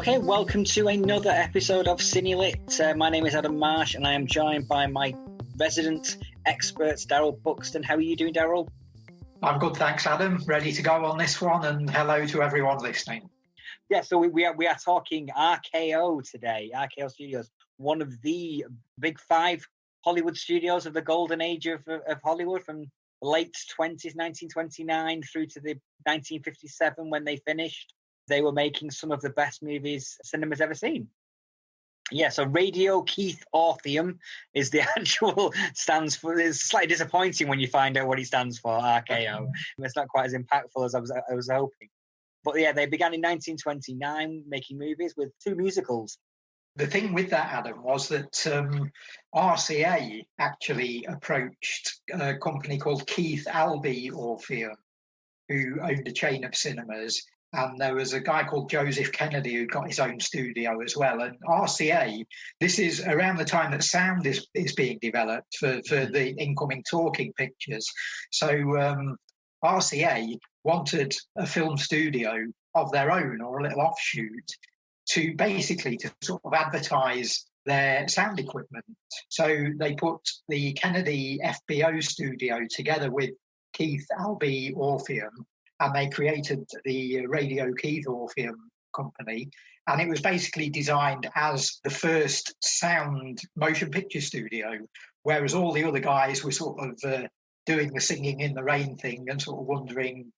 Okay, welcome to another episode of Cine-Lit. My name is Adam Marsh and I am joined by my resident experts, Darrell Buxton. How are you doing, Darrell? I'm good, thanks, Adam. Ready to go on this one, and hello to everyone listening. Yeah, so we are talking RKO today, RKO Studios, one of the big five Hollywood studios of the golden age of Hollywood, from the late 20s, 1929, through to the 1957 when they finished. They were making some of the best movies cinema's ever seen. Yeah, so Radio Keith Orpheum is the actual stands for. It's slightly disappointing when you find out what it stands for, RKO. It's not quite as impactful as I was hoping. But yeah, they began in 1929 making movies with two musicals. The thing with that, Adam, was that RCA actually approached a company called Keith Albee Orpheum, who owned a chain of cinemas. And there was a guy called Joseph Kennedy who got his own studio as well. And RCA, this is around the time that sound is being developed for the incoming talking pictures. So RCA wanted a film studio of their own, or a little offshoot, to sort of advertise their sound equipment. So they put the Kennedy FBO studio together with Keith Albee Orpheum, and they created the Radio Keith Orpheum company. And it was basically designed as the first sound motion picture studio, whereas all the other guys were sort of doing the singing in the rain thing and sort of wondering,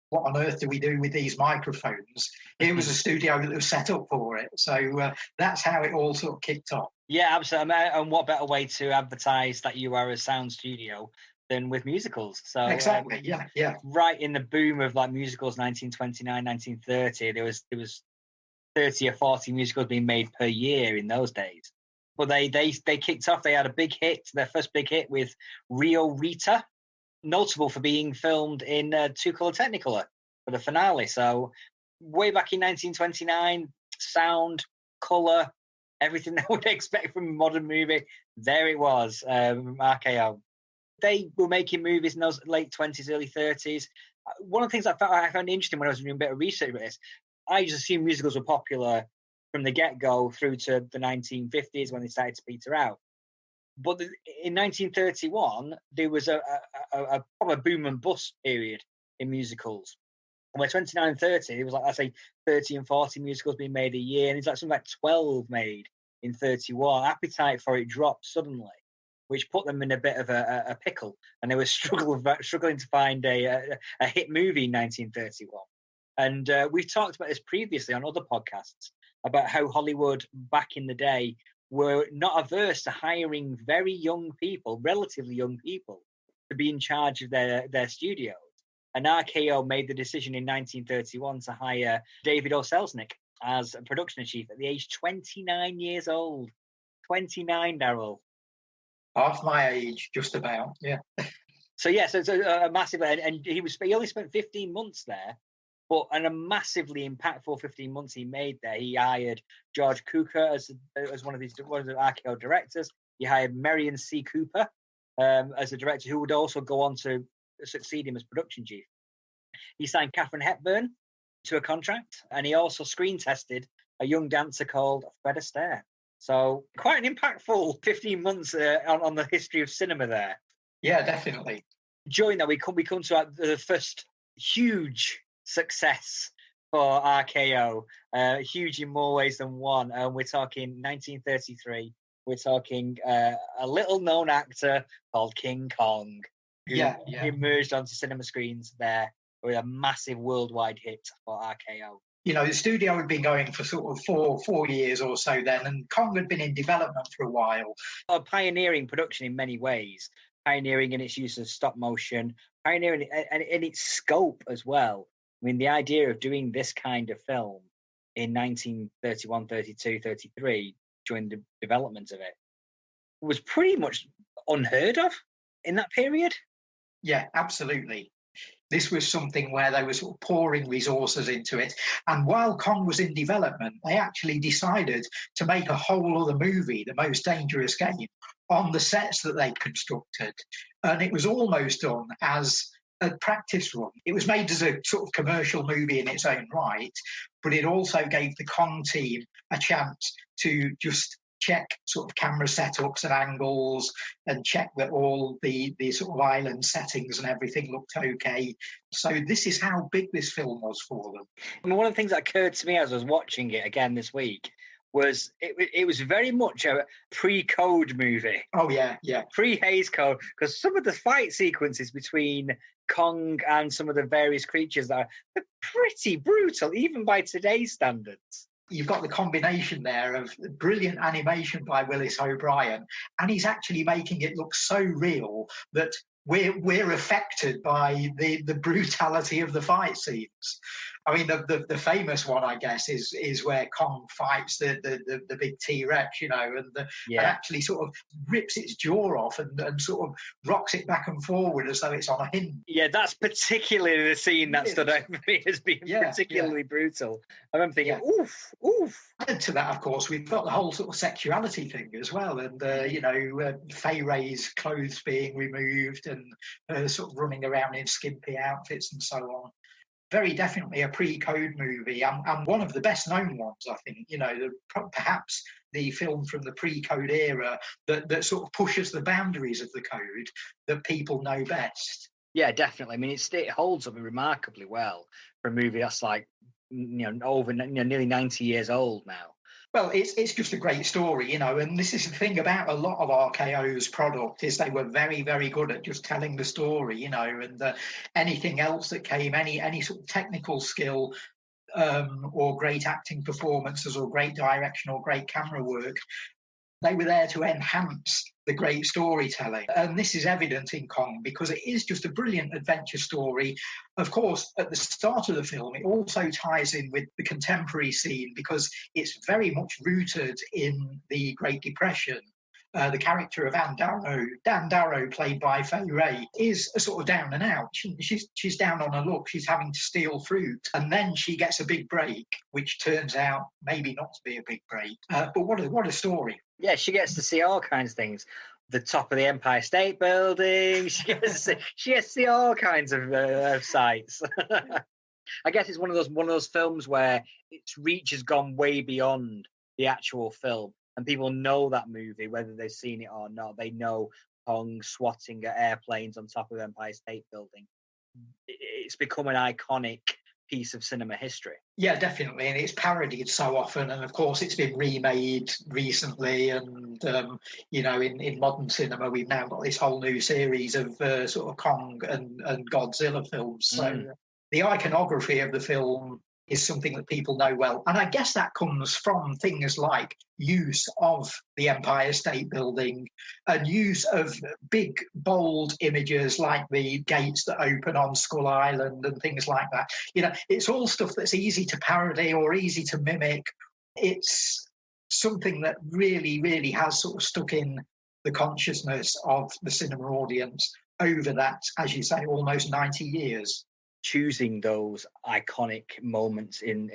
what on earth do we do with these microphones? Here was a studio that was set up for it. So that's how it all sort of kicked off. Yeah, absolutely. And what better way to advertise that you are a sound studio than with musicals? So exactly, yeah. Right in the boom of like musicals, 1929, 1930, there was 30 or 40 musicals being made per year in those days. But they kicked off. They had a big hit, their first big hit, with Rio Rita, notable for being filmed in 2-color Technicolor for the finale. So way back in 1929, sound, color, everything that would expect from a modern movie, there it was, RKO. They were making movies in those late 20s, early 30s. One of the things I found interesting when I was doing a bit of research about this, I just assumed musicals were popular from the get-go through to the 1950s when they started to peter out. But in 1931, there was a proper boom and bust period in musicals. And where 29 and 30, it was like, I say, 30 and 40 musicals being made a year, and it's like something like 12 made in 31. Appetite for it dropped suddenly, which put them in a bit of a pickle, and they were struggling to find a hit movie in 1931. And we've talked about this previously on other podcasts, about how Hollywood back in the day were not averse to hiring very young people, relatively young people, to be in charge of their studios. And RKO made the decision in 1931 to hire David O. Selznick as a production chief at the age 29 years old. 29, Darrell. Half my age, just about, yeah. So it's a massive, and he only spent 15 months there, but a massively impactful 15 months he made there. He hired George Cukor as one of the RKO directors. He hired Marion C. Cooper as a director, who would also go on to succeed him as production chief. He signed Katharine Hepburn to a contract, and he also screen tested a young dancer called Fred Astaire. So quite an impactful 15 months on the history of cinema there. Yeah, definitely. During that, we come to the first huge success for RKO, huge in more ways than one. We're talking 1933. We're talking a little-known actor called King Kong, who emerged onto cinema screens there with a massive worldwide hit for RKO. The studio had been going for sort of four years or so then, and Kong had been in development for a while. A pioneering production in many ways, pioneering in its use of stop motion, pioneering in its scope as well. I mean, the idea of doing this kind of film in 1931, 32, 33, during the development of it, was pretty much unheard of in that period. Yeah, absolutely. This was something where they were sort of pouring resources into it. And while Kong was in development, they actually decided to make a whole other movie, The Most Dangerous Game, on the sets that they constructed. And it was almost done as a practice run. It was made as a sort of commercial movie in its own right, but it also gave the Kong team a chance to just check sort of camera setups and angles and check that all the sort of island settings and everything looked okay. So this is how big this film was for them. And one of the things that occurred to me as I was watching it again this week was it was very much a pre-code movie. Oh, yeah. Pre-Hays Code, because some of the fight sequences between Kong and some of the various creatures they're pretty brutal, even by today's standards. You've got the combination there of brilliant animation by Willis O'Brien, and he's actually making it look so real that we're affected by the brutality of the fight scenes. I mean, the famous one, I guess, is where Kong fights the big T-Rex, and actually sort of rips its jaw off and sort of rocks it back and forward as though it's on a hinge. Yeah, that's particularly the scene that stood out for me as being particularly brutal. I remember thinking, oof. Added to that, of course, we've got the whole sort of sexuality thing as well, and Fay Wray's clothes being removed and sort of running around in skimpy outfits and so on. Very definitely a pre-code movie, and one of the best known ones, I think. Perhaps the film from the pre-code era that sort of pushes the boundaries of the code that people know best. Yeah, definitely. I mean, it holds up remarkably well for a movie that's like nearly 90 years old now. Well, it's just a great story, and this is the thing about a lot of RKO's product is they were very, very good at just telling the story, and anything else that came, any sort of technical skill or great acting performances or great direction or great camera work, they were there to enhance the great storytelling. And this is evident in Kong because it is just a brilliant adventure story. Of course, at the start of the film, it also ties in with the contemporary scene because it's very much rooted in the Great Depression. The character of Dan Darrow, played by Fay Wray, is a sort of down and out. She's down on her luck. She's having to steal fruit. And then she gets a big break, which turns out maybe not to be a big break. But what a story. Yeah, she gets to see all kinds of things. The top of the Empire State Building. She gets to see all kinds of sights. I guess it's one of those films where its reach has gone way beyond the actual film. And people know that movie, whether they've seen it or not. They know Kong swatting at airplanes on top of Empire State Building. It's become an iconic piece of cinema history. Yeah, definitely. And it's parodied so often. And of course, it's been remade recently. And, in modern cinema, we've now got this whole new series of sort of Kong and Godzilla films. So the iconography of the film is something that people know well. And I guess that comes from things like use of the Empire State Building and use of big, bold images like the gates that open on Skull Island and things like that. It's all stuff that's easy to parody or easy to mimic. It's something that really, really has sort of stuck in the consciousness of the cinema audience over that, as you say, almost 90 years. Choosing those iconic moments in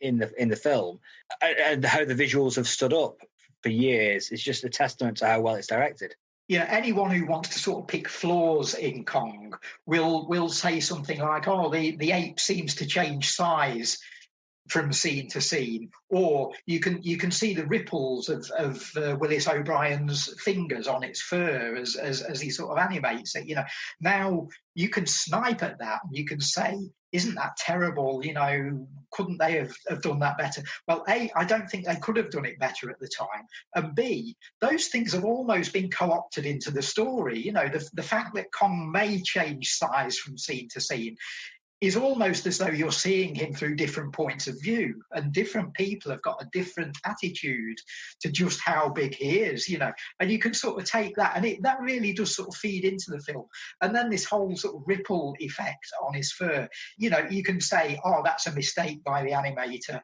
the film and how the visuals have stood up for years is just a testament to how well it's directed. Anyone who wants to sort of pick flaws in Kong will say something like, "Oh, the ape seems to change size from scene to scene," or you can see the ripples of Willis O'Brien's fingers on its fur as he sort of animates it. Now you can snipe at that and you can say, "Isn't that terrible? Couldn't they have done that better?" Well, A, I don't think they could have done it better at the time, and B, those things have almost been co-opted into the story. The fact that Kong may change size from scene to scene is almost as though you're seeing him through different points of view, and different people have got a different attitude to just how big he is, and you can sort of take that, and that really does sort of feed into the film. And then this whole sort of ripple effect on his fur, you can say, "Oh, that's a mistake by the animator."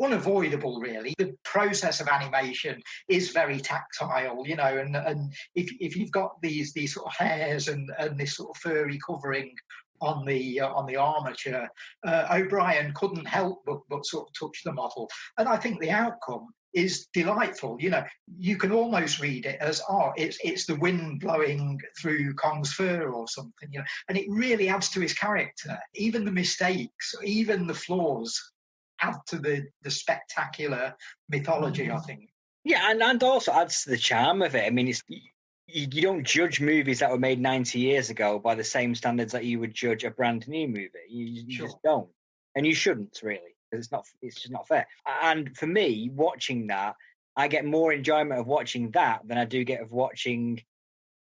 Unavoidable, really. The process of animation is very tactile, and if you've got these sort of hairs and this sort of furry covering on the armature, O'Brien couldn't help but sort of touch the model. And I think the outcome is delightful. You know, you can almost read it as, it's the wind blowing through Kong's fur or something, you know, and it really adds to his character. Even the mistakes, even the flaws add to the spectacular mythology, I think. Yeah, and also adds to the charm of it. I mean, you don't judge movies that were made 90 years ago by the same standards that you would judge a brand new movie. You just don't. And you shouldn't, really, because it's just not fair. And for me, watching that, I get more enjoyment of watching that than I do get of watching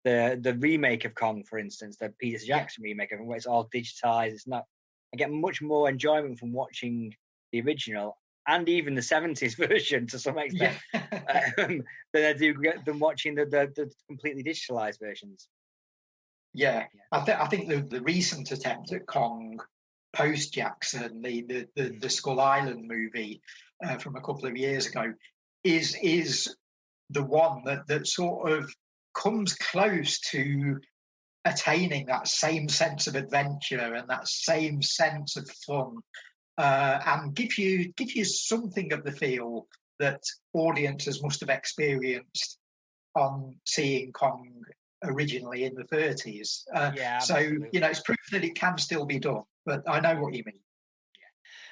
the remake of Kong, for instance, the Peter Jackson remake of it, where it's all digitized. It's not. I get much more enjoyment from watching the original and even the 70s version to some extent than I do than watching the completely digitalized versions. Yeah. I think the recent attempt at Kong post Jackson, the Skull Island movie from a couple of years ago, is the one that sort of comes close to attaining that same sense of adventure and that same sense of fun, and give you something of the feel that audiences must have experienced on seeing Kong originally in the 30s. So, you know, it's proof that it can still be done, but I know what you mean.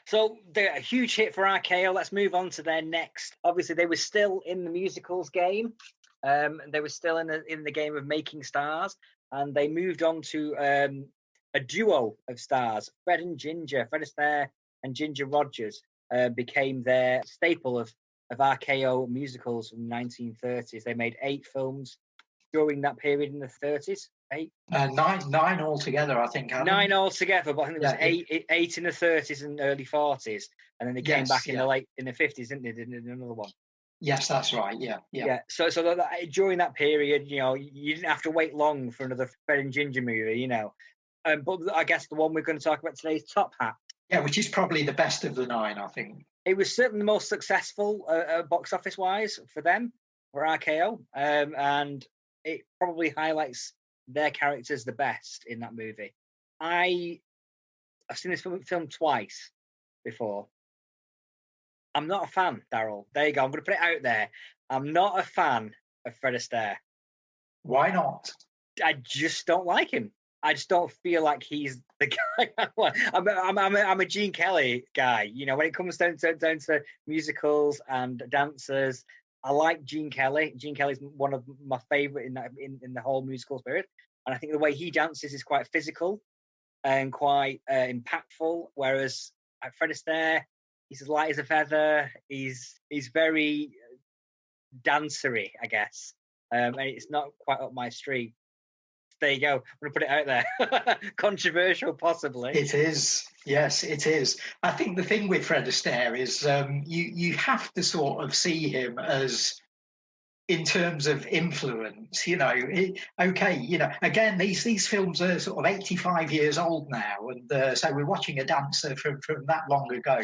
So they're a huge hit for RKO. Let's move on to their next. Obviously, they were still in the musicals game. They were still in the game of making stars, and they moved on to a duo of stars. Fred Astaire and Ginger Rogers became their staple of RKO musicals from the 1930s. They made 8 films during that period in the 30s. 8? Nine altogether, I think. Adam. 9 altogether, but I think there was eight in the 30s and early 40s, and then they came back in the 50s, didn't they? Did another one. Yes, that's right. Yeah. So during that period, you know, you didn't have to wait long for another Fred and Ginger movie, you know. But I guess the one we're going to talk about today is Top Hat. Yeah, which is probably the best of the 9, I think. It was certainly the most successful box office wise for them, for RKO, and it probably highlights their characters the best in that movie. I've seen this film twice before. I'm not a fan, Darrell. There you go. I'm going to put it out there. I'm not a fan of Fred Astaire. Why not? I just don't like him. I just don't feel like he's the guy I want. I'm a Gene Kelly guy. You know, when it comes down to musicals and dancers, I like Gene Kelly. Gene Kelly's one of my favourite in the whole musical spirit. And I think the way he dances is quite physical and quite impactful. Whereas Fred Astaire, he's as light as a feather. He's very dancery, I guess. And it's not quite up my street. There you go. I'm going to put it out there. Controversial, possibly. It is. Yes, it is. I think the thing with Fred Astaire is you have to sort of see him as, in terms of influence, you know, you know, again, these films are sort of 85 years old now, and so we're watching a dancer from that long ago.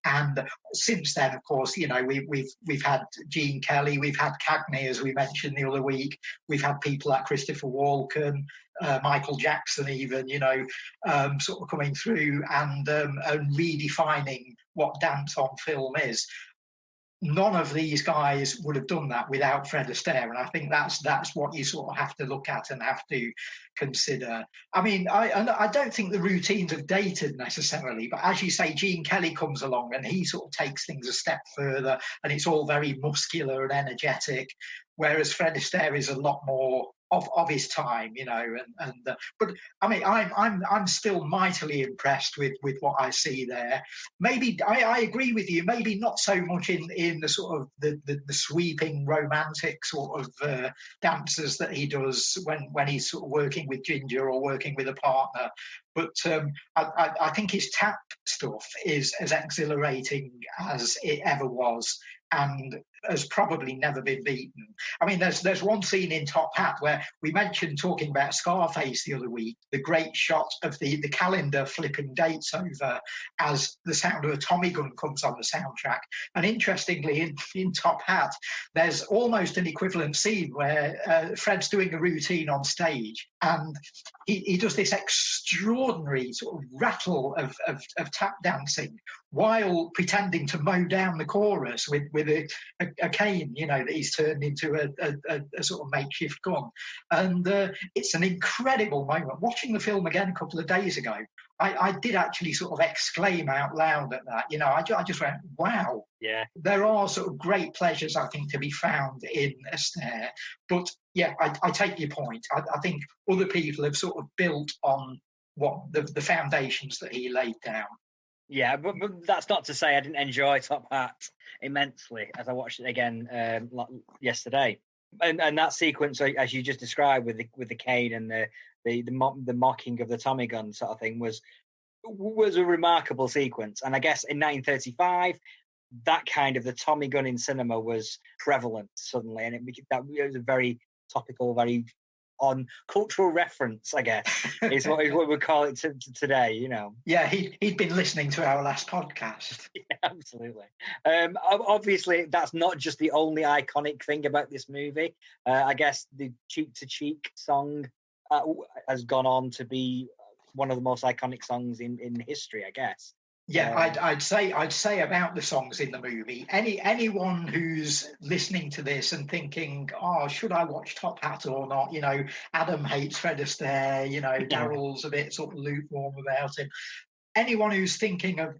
And since then, of course, you know, we've had Gene Kelly, we've had Cagney, as we mentioned the other week, we've had people like Christopher Walken, Michael Jackson, even, you know, sort of coming through and redefining what dance on film is. None of these guys would have done that without Fred Astaire, and I think that's what you sort of have to look at and have to consider. I mean, I don't think the routines have dated necessarily, but as you say, Gene Kelly comes along and he sort of takes things a step further, and it's all very muscular and energetic, whereas Fred Astaire is a lot more of his time, you know, but I mean, I'm still mightily impressed with what I see there. Maybe I agree with you. Maybe not so much in the sort of the sweeping romantic sort of dances that he does when he's sort of working with Ginger or working with a partner. But I think his tap stuff is as exhilarating as it ever was, and has probably never been beaten. I mean, there's one scene in Top Hat where we mentioned, talking about Scarface the other week, the great shot of the calendar flipping dates over as the sound of a Tommy gun comes on the soundtrack. And interestingly, in Top Hat, there's almost an equivalent scene where Fred's doing a routine on stage, and he does this extraordinary sort of rattle of tap dancing while pretending to mow down the chorus with a cane, that he's turned into a sort of makeshift gun. And it's an incredible moment. Watching the film again a couple of days ago, I did actually sort of exclaim out loud at that. I just went, wow. Yeah. There are sort of great pleasures, I think, to be found in Astaire. But yeah, I take your point. I think other people have sort of built on what the foundations that he laid down. Yeah, but that's not to say I didn't enjoy Top Hat immensely as I watched it again yesterday. And that sequence, as you just described, with the cane and the mocking of the Tommy gun sort of thing, was a remarkable sequence. And I guess in 1935, that kind of the Tommy gun in cinema was prevalent suddenly, and it was a very topical, very on cultural reference, I guess, is what we call it today, Yeah, he'd been listening to our last podcast. Yeah, absolutely. Obviously, that's not just the only iconic thing about this movie. I guess the Cheek to Cheek song has gone on to be one of the most iconic songs in history, I guess. Yeah, I'd say about the songs in the movie. Anyone who's listening to this and thinking, "Oh, should I watch Top Hat or not?" Adam hates Fred Astaire. Darrell's a bit sort of lukewarm about him. Anyone who's thinking of,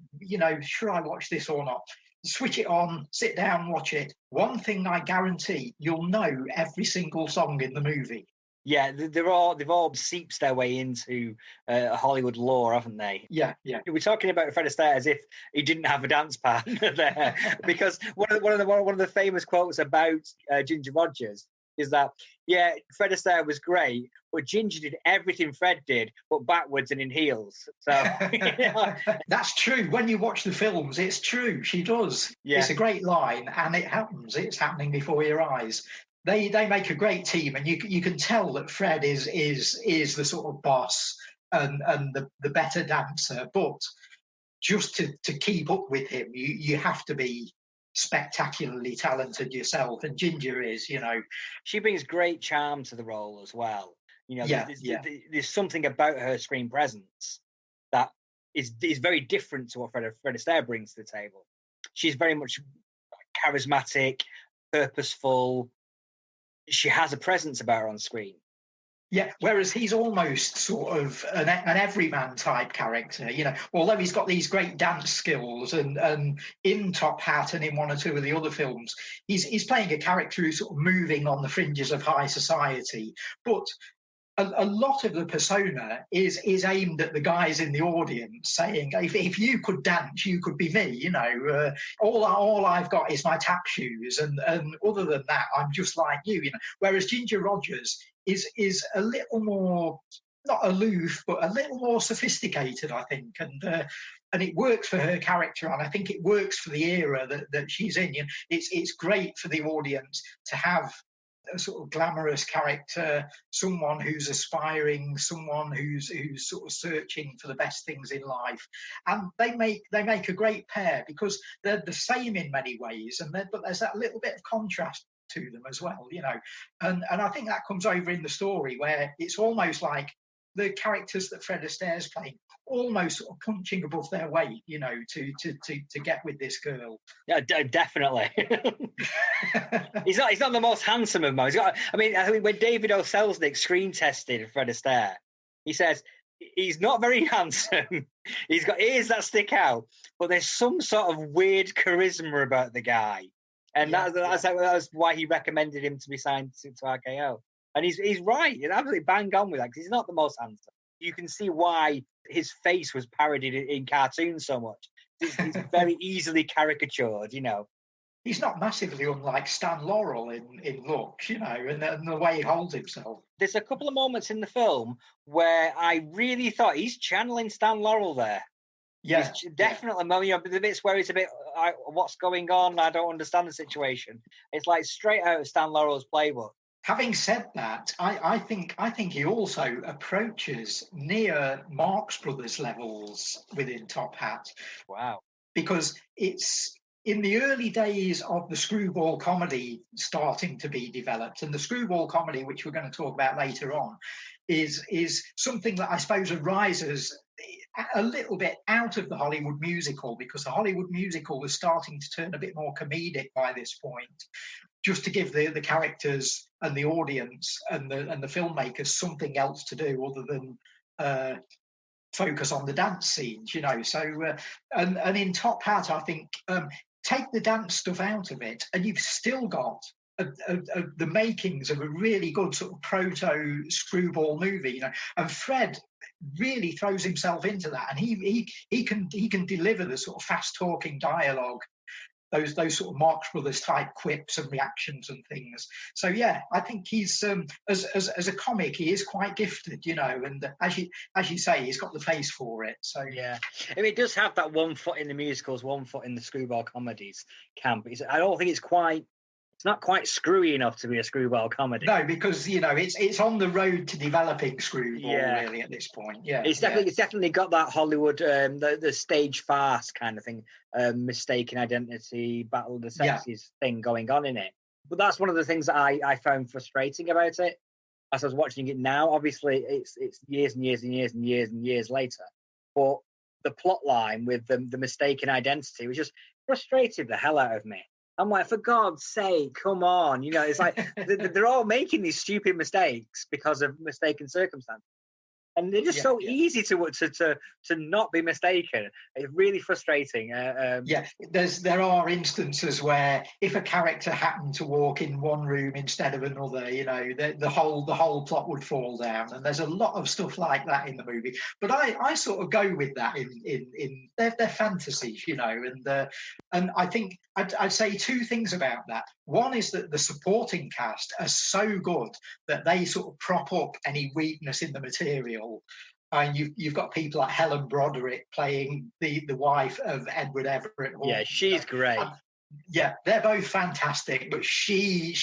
should I watch this or not? Switch it on, sit down, watch it. One thing I guarantee, you'll know every single song in the movie. Yeah, they've all seeped their way into Hollywood lore, haven't they? Yeah. We're talking about Fred Astaire as if he didn't have a dance partner there, because one of the famous quotes about Ginger Rogers is that, yeah, Fred Astaire was great, but Ginger did everything Fred did, but backwards and in heels. So That's true. When you watch the films, it's true. She does. Yeah. It's a great line, and it happens. It's happening before your eyes. They make a great team, and you can tell that Fred is the sort of boss and the better dancer. But just to keep up with him, you have to be spectacularly talented yourself, and Ginger is. She brings great charm to the role as well. There's something about her screen presence that is very different to what Fred Astaire brings to the table. She's very much charismatic, purposeful. She has a presence about her on screen. Yeah, whereas he's almost sort of an everyman type character, although he's got these great dance skills, and in Top Hat and in one or two of the other films, he's playing a character who's sort of moving on the fringes of high society. But a lot of the persona is aimed at the guys in the audience, saying, if you could dance, you could be me. All I've got is my tap shoes, and other than that, I'm just like you. Whereas Ginger Rogers is a little more, not aloof, but a little more sophisticated, I think, and it works for her character, and I think it works for the era that she's in. It's great for the audience to have a sort of glamorous character, someone who's aspiring, someone who's sort of searching for the best things in life, and they make a great pair because they're the same in many ways, but there's that little bit of contrast to them as well, and I think that comes over in the story, where it's almost like the characters that Fred Astaire's playing almost sort of punching above their weight, to get with this girl. Yeah, definitely. He's not the most handsome of them. I mean, when David O. Selznick screen tested Fred Astaire, he says he's not very handsome. He's got ears that stick out, but there's some sort of weird charisma about the guy. And that's why he recommended him to be signed to RKO. And he's right. He's absolutely bang on with that, because he's not the most handsome. You can see why his face was parodied in cartoons so much. He's very easily caricatured, He's not massively unlike Stan Laurel in looks, and the way he holds himself. There's a couple of moments in the film where I really thought he's channeling Stan Laurel there. Yeah, definitely. Yeah. The bits where it's a bit, what's going on? I don't understand the situation. It's like straight out of Stan Laurel's playbook. Having said that, I think he also approaches near Marx Brothers levels within Top Hat. Wow! Because it's in the early days of the screwball comedy starting to be developed, and the screwball comedy, which we're going to talk about later on, is something that I suppose arises a little bit out of the Hollywood musical, because the Hollywood musical was starting to turn a bit more comedic by this point, just to give the characters and the audience and the filmmakers something else to do other than focus on the dance scenes, So, and in Top Hat, I think take the dance stuff out of it, and you've still got the makings of a really good sort of proto screwball movie, And Fred really throws himself into that, and he can deliver the sort of fast talking dialogue, those sort of Marx Brothers type quips and reactions and things. So yeah, I think he's as a comic, he is quite gifted, And as you say, he's got the face for it. So yeah, I mean, it does have that 1 foot in the musicals, 1 foot in the screwball comedies camp. I don't think it's not quite screwy enough to be a screwball comedy. No, because it's on the road to developing screwball really at this point. Yeah, it's definitely got that Hollywood the stage farce kind of thing, mistaken identity, battle of the sexes thing going on in it. But that's one of the things that I found frustrating about it as I was watching it now. Obviously, it's years and years and years and years and years later, but the plot line with the mistaken identity was just frustrated the hell out of me. I'm like, for God's sake, come on. It's like they're all making these stupid mistakes because of mistaken circumstances. And they're just easy to not be mistaken. It's really frustrating. There are instances where if a character happened to walk in one room instead of another, the whole plot would fall down. And there's a lot of stuff like that in the movie. But I sort of go with that in their fantasies, and I think I'd say two things about that. One is that the supporting cast are so good that they sort of prop up any weakness in the material. And you've got people like Helen Broderick playing the wife of Edward Everett Hall. Yeah, she's great. Yeah, they're both fantastic, but she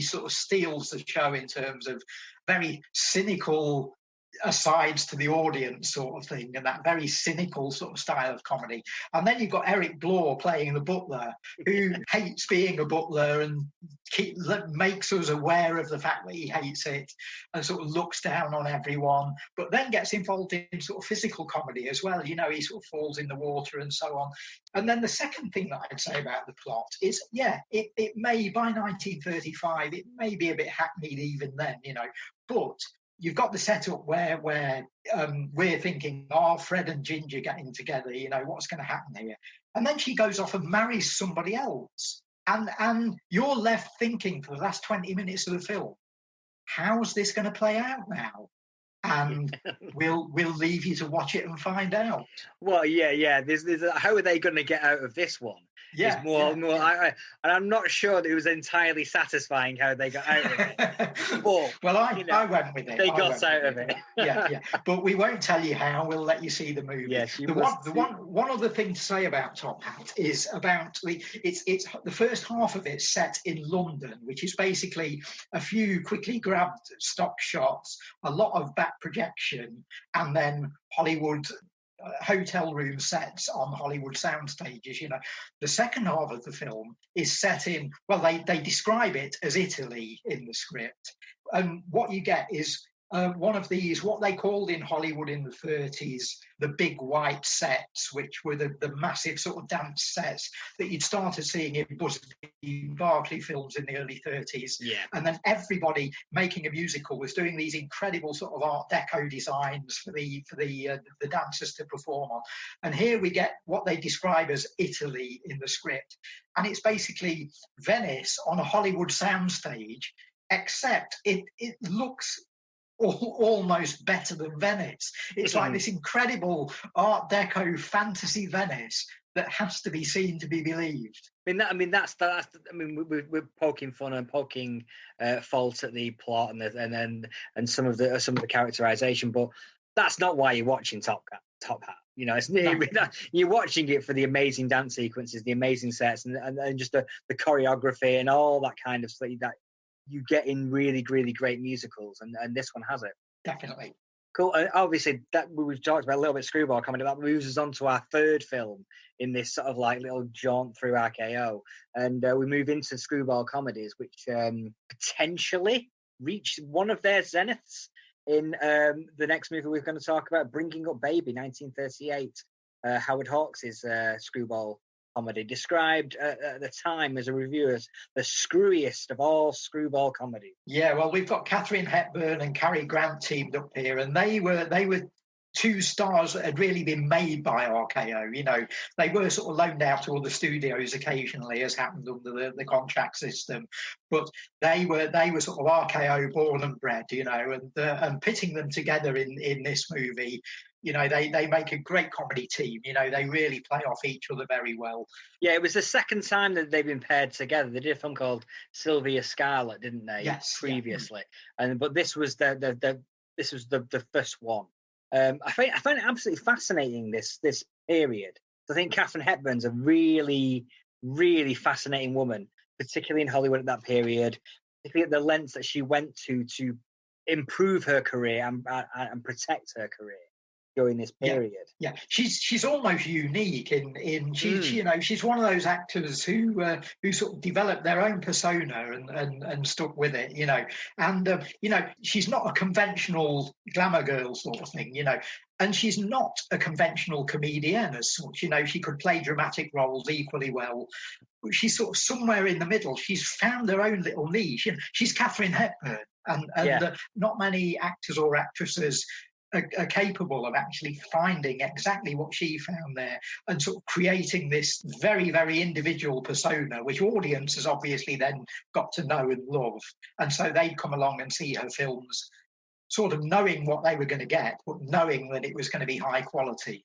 sort of steals the show in terms of very cynical asides to the audience sort of thing, and that very cynical sort of style of comedy. And then you've got Eric Blore playing the butler, who hates being a butler and makes us aware of the fact that he hates it and sort of looks down on everyone, but then gets involved in sort of physical comedy as well. He sort of falls in the water and so on. And then the second thing that I'd say about the plot is, it may, by 1935, it may be a bit hackneyed even then, but you've got the setup where we're thinking, Fred and Ginger getting together, what's going to happen here? And then she goes off and marries somebody else. And you're left thinking for the last 20 minutes of the film, how's this going to play out now? And we'll leave you to watch it and find out. Well, yeah. There's how are they going to get out of this one? Yeah, more. And I'm not sure that it was entirely satisfying how they got out of it. But, well, I went with it. They got out of it. Yeah. But we won't tell you how. We'll let you see the movie. Yes, one other thing to say about Top Hat is about it's the first half of it set in London, which is basically a few quickly grabbed stock shots, a lot of back projection, and then Hollywood hotel room sets on Hollywood sound stages. The second half of the film is set in, they describe it as Italy in the script, and what you get is one of these, what they called in Hollywood in the 30s, the big white sets, which were the massive sort of dance sets that you'd started seeing in Busby Berkeley films in the early 30s. Yeah. And then everybody making a musical was doing these incredible sort of Art Deco designs for the dancers to perform on. And here we get what they describe as Italy in the script. And it's basically Venice on a Hollywood soundstage, except it looks almost better than Venice. It's like this incredible Art Deco fantasy Venice that has to be seen to be believed. We're poking fun and poking fault at the plot and some of the characterization, but that's not why you're watching Top Hat. You're watching it for the amazing dance sequences, the amazing sets, and just the choreography and all that kind of stuff that you get in really, really great musicals, and this one has it. Definitely. Cool. And obviously, that we've talked about a little bit screwball comedy. That moves us on to our third film in this sort of like little jaunt through RKO, and we move into screwball comedies, which potentially reached one of their zeniths in the next movie we're going to talk about, Bringing Up Baby, 1938, Howard Hawks' screwball comedy, described at the time as a reviewer as the screwiest of all screwball comedies. Yeah, well, we've got Katharine Hepburn and Cary Grant teamed up here, and they were two stars that had really been made by RKO. You know, they were sort of loaned out to other studios occasionally, as happened under the contract system, but they were sort of RKO born and bred. You know, and pitting them together in this movie, you know, they make a great comedy team. You know, they really play off each other very well. Yeah, it was the second time that they've been paired together. They did a film called Sylvia Scarlett, didn't they? Yes, previously, yeah. But this was the first one. I find it absolutely fascinating, this period. I think Katharine Hepburn's a really, really fascinating woman, particularly in Hollywood at that period, particularly at the lengths that she went to improve her career and protect her career during this period. Yeah. She's almost unique in she's you know, she's one of those actors who sort of developed their own persona and stuck with it, you know. And you know, she's not a conventional glamour girl sort of thing, you know. And she's not a conventional comedian as such, you know. She could play dramatic roles equally well. But she's sort of somewhere in the middle. She's found her own little niche. You know, she's Katharine Hepburn, and not many actors or actresses are capable of actually finding exactly what she found there and sort of creating this very, very individual persona, which audiences obviously then got to know and love. And so they'd come along and see her films, sort of knowing what they were going to get, but knowing that it was going to be high quality.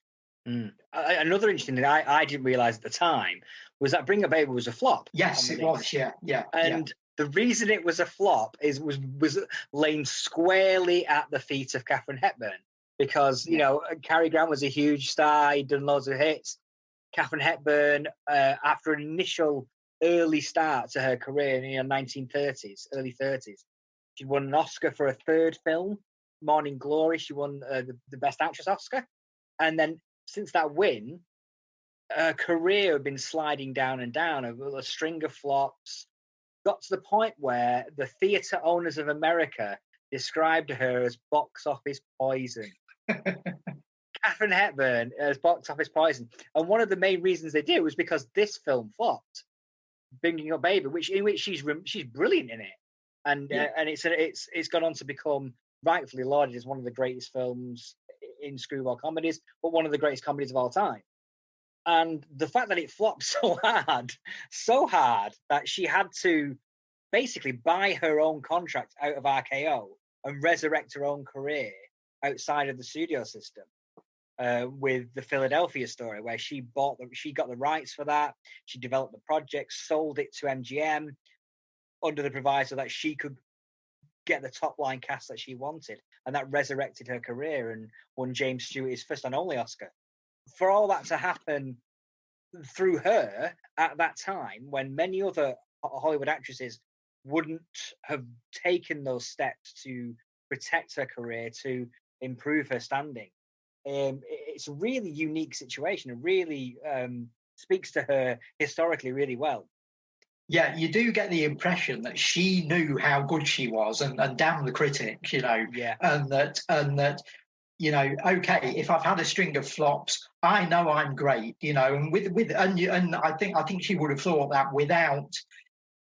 Another interesting thing I didn't realise at the time was that Bring a Baby was a flop. Yes, it was, yeah. And the reason it was a flop was laying squarely at the feet of Katharine Hepburn, because you know, Cary Grant was a huge star, he'd done loads of hits. Katharine Hepburn, after an initial early start to her career in the 1930s, early 30s, she won an Oscar for a third film, Morning Glory. She won the Best Actress Oscar, and then since that win, her career had been sliding down and down, a string of flops. Got to the point where the Theatre Owners of America described her as box office poison. Katharine Hepburn as box office poison. And one of the main reasons they did was because this film flopped, Bringing Up Baby, in which she's brilliant in it. And it's gone on to become rightfully lauded as one of the greatest films in screwball comedies, but one of the greatest comedies of all time. And the fact that it flopped so hard that she had to basically buy her own contract out of RKO and resurrect her own career outside of the studio system, with the Philadelphia story, where she got the rights for that. She developed the project, sold it to MGM under the proviso that she could get the top line cast that she wanted, and that resurrected her career and won James Stewart his first and only Oscar. For all that to happen through her at that time, when many other Hollywood actresses wouldn't have taken those steps to protect her career, to improve her standing, it's a really unique situation. It really speaks to her historically really well. Yeah, you do get the impression that she knew how good she was, and damn the critics, you know. Yeah. And that you know, okay, if I've had a string of flops, I know I'm great, you know. And I think she would have thought that without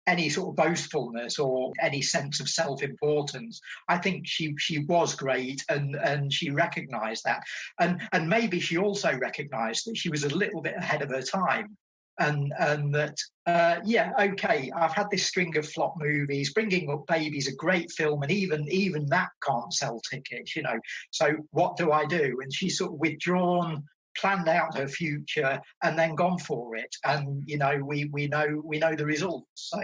any sort of boastfulness or any sense of self-importance. I think she was great, and she recognised that, and maybe she also recognised that she was a little bit ahead of her time. And that okay, I've had this string of flop movies. Bringing Up Baby's a great film, and even that can't sell tickets, you know. So what do I do? And she's sort of withdrawn, planned out her future, and then gone for it. And you know, we know the results. So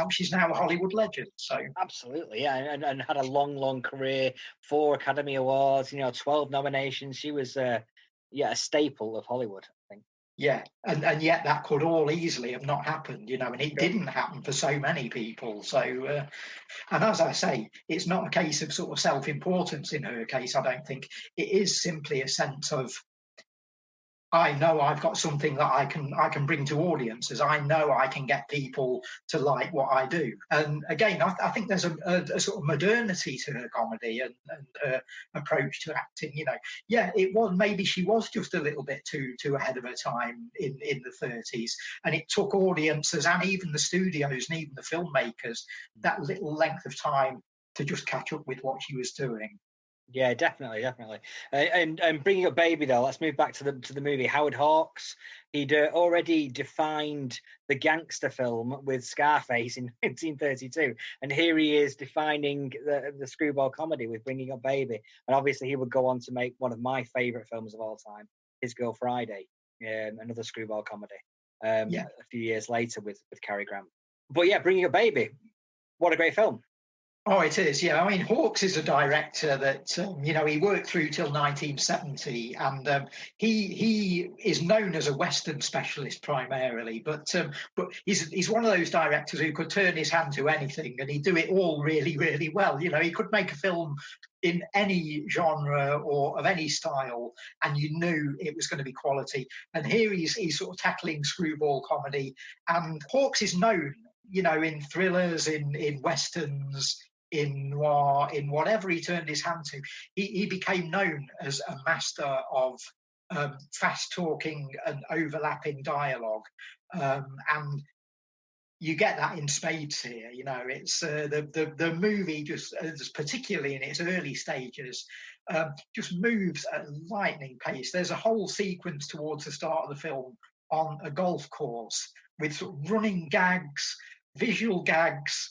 she's now a Hollywood legend. So absolutely, yeah, and had a long career, 4 Academy Awards, you know, 12 nominations. She was a staple of Hollywood, I think. Yeah, and yet that could all easily have not happened, you know, and it didn't happen for so many people. So, and as I say, it's not a case of sort of self-importance in her case, I don't think. It is simply a sense of I know I've got something that I can bring to audiences. I know I can get people to like what I do. And again, I think there's a sort of modernity to her comedy and her approach to acting. Yeah, it was, maybe she was just a little bit too ahead of her time in the 30s, and it took audiences and even the studios and even the filmmakers that little length of time to just catch up with what she was doing. Yeah, definitely. And bringing up Baby though, let's move back to the movie. Howard Hawks, he'd already defined the gangster film with Scarface in 1932, and here he is defining the screwball comedy with Bringing Up Baby. And obviously, he would go on to make one of my favourite films of all time, His Girl Friday, another screwball comedy. A few years later with Cary Grant. But yeah, Bringing Up Baby, what a great film. Oh, it is. Yeah, I mean, Hawks is a director that he worked through till 1970, and he is known as a Western specialist primarily. But he's one of those directors who could turn his hand to anything, and he'd do it all really, really well. He could make a film in any genre or of any style, and you knew it was going to be quality. And here he's sort of tackling screwball comedy, and Hawks is known, in thrillers, in westerns, in noir, in whatever he turned his hand to. He became known as a master of fast talking and overlapping dialogue, and you get that in spades here. It's the movie, just particularly in its early stages, just moves at lightning pace. There's a whole sequence towards the start of the film on a golf course with sort of running gags, visual gags,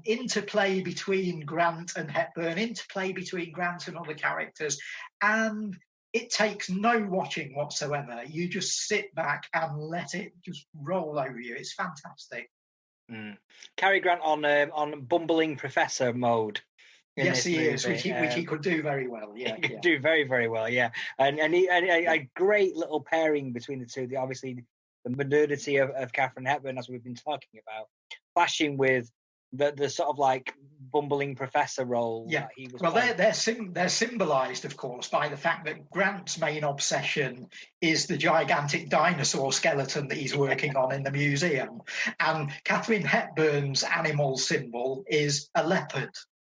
interplay between Grant and Hepburn, interplay between Grant and other characters, and it takes no watching whatsoever. You just sit back and let it just roll over you. It's fantastic. Cary Grant on bumbling professor mode. Yes, he is, which he could do very well. Yeah, he could do very, very well. Yeah, and a great little pairing between the two. Obviously, the modernity of Katharine Hepburn, as we've been talking about, clashing with the sort of like bumbling professor role. Yeah, he was they're symbolised, of course, by the fact that Grant's main obsession is the gigantic dinosaur skeleton that he's working on in the museum, and Katharine Hepburn's animal symbol is a leopard.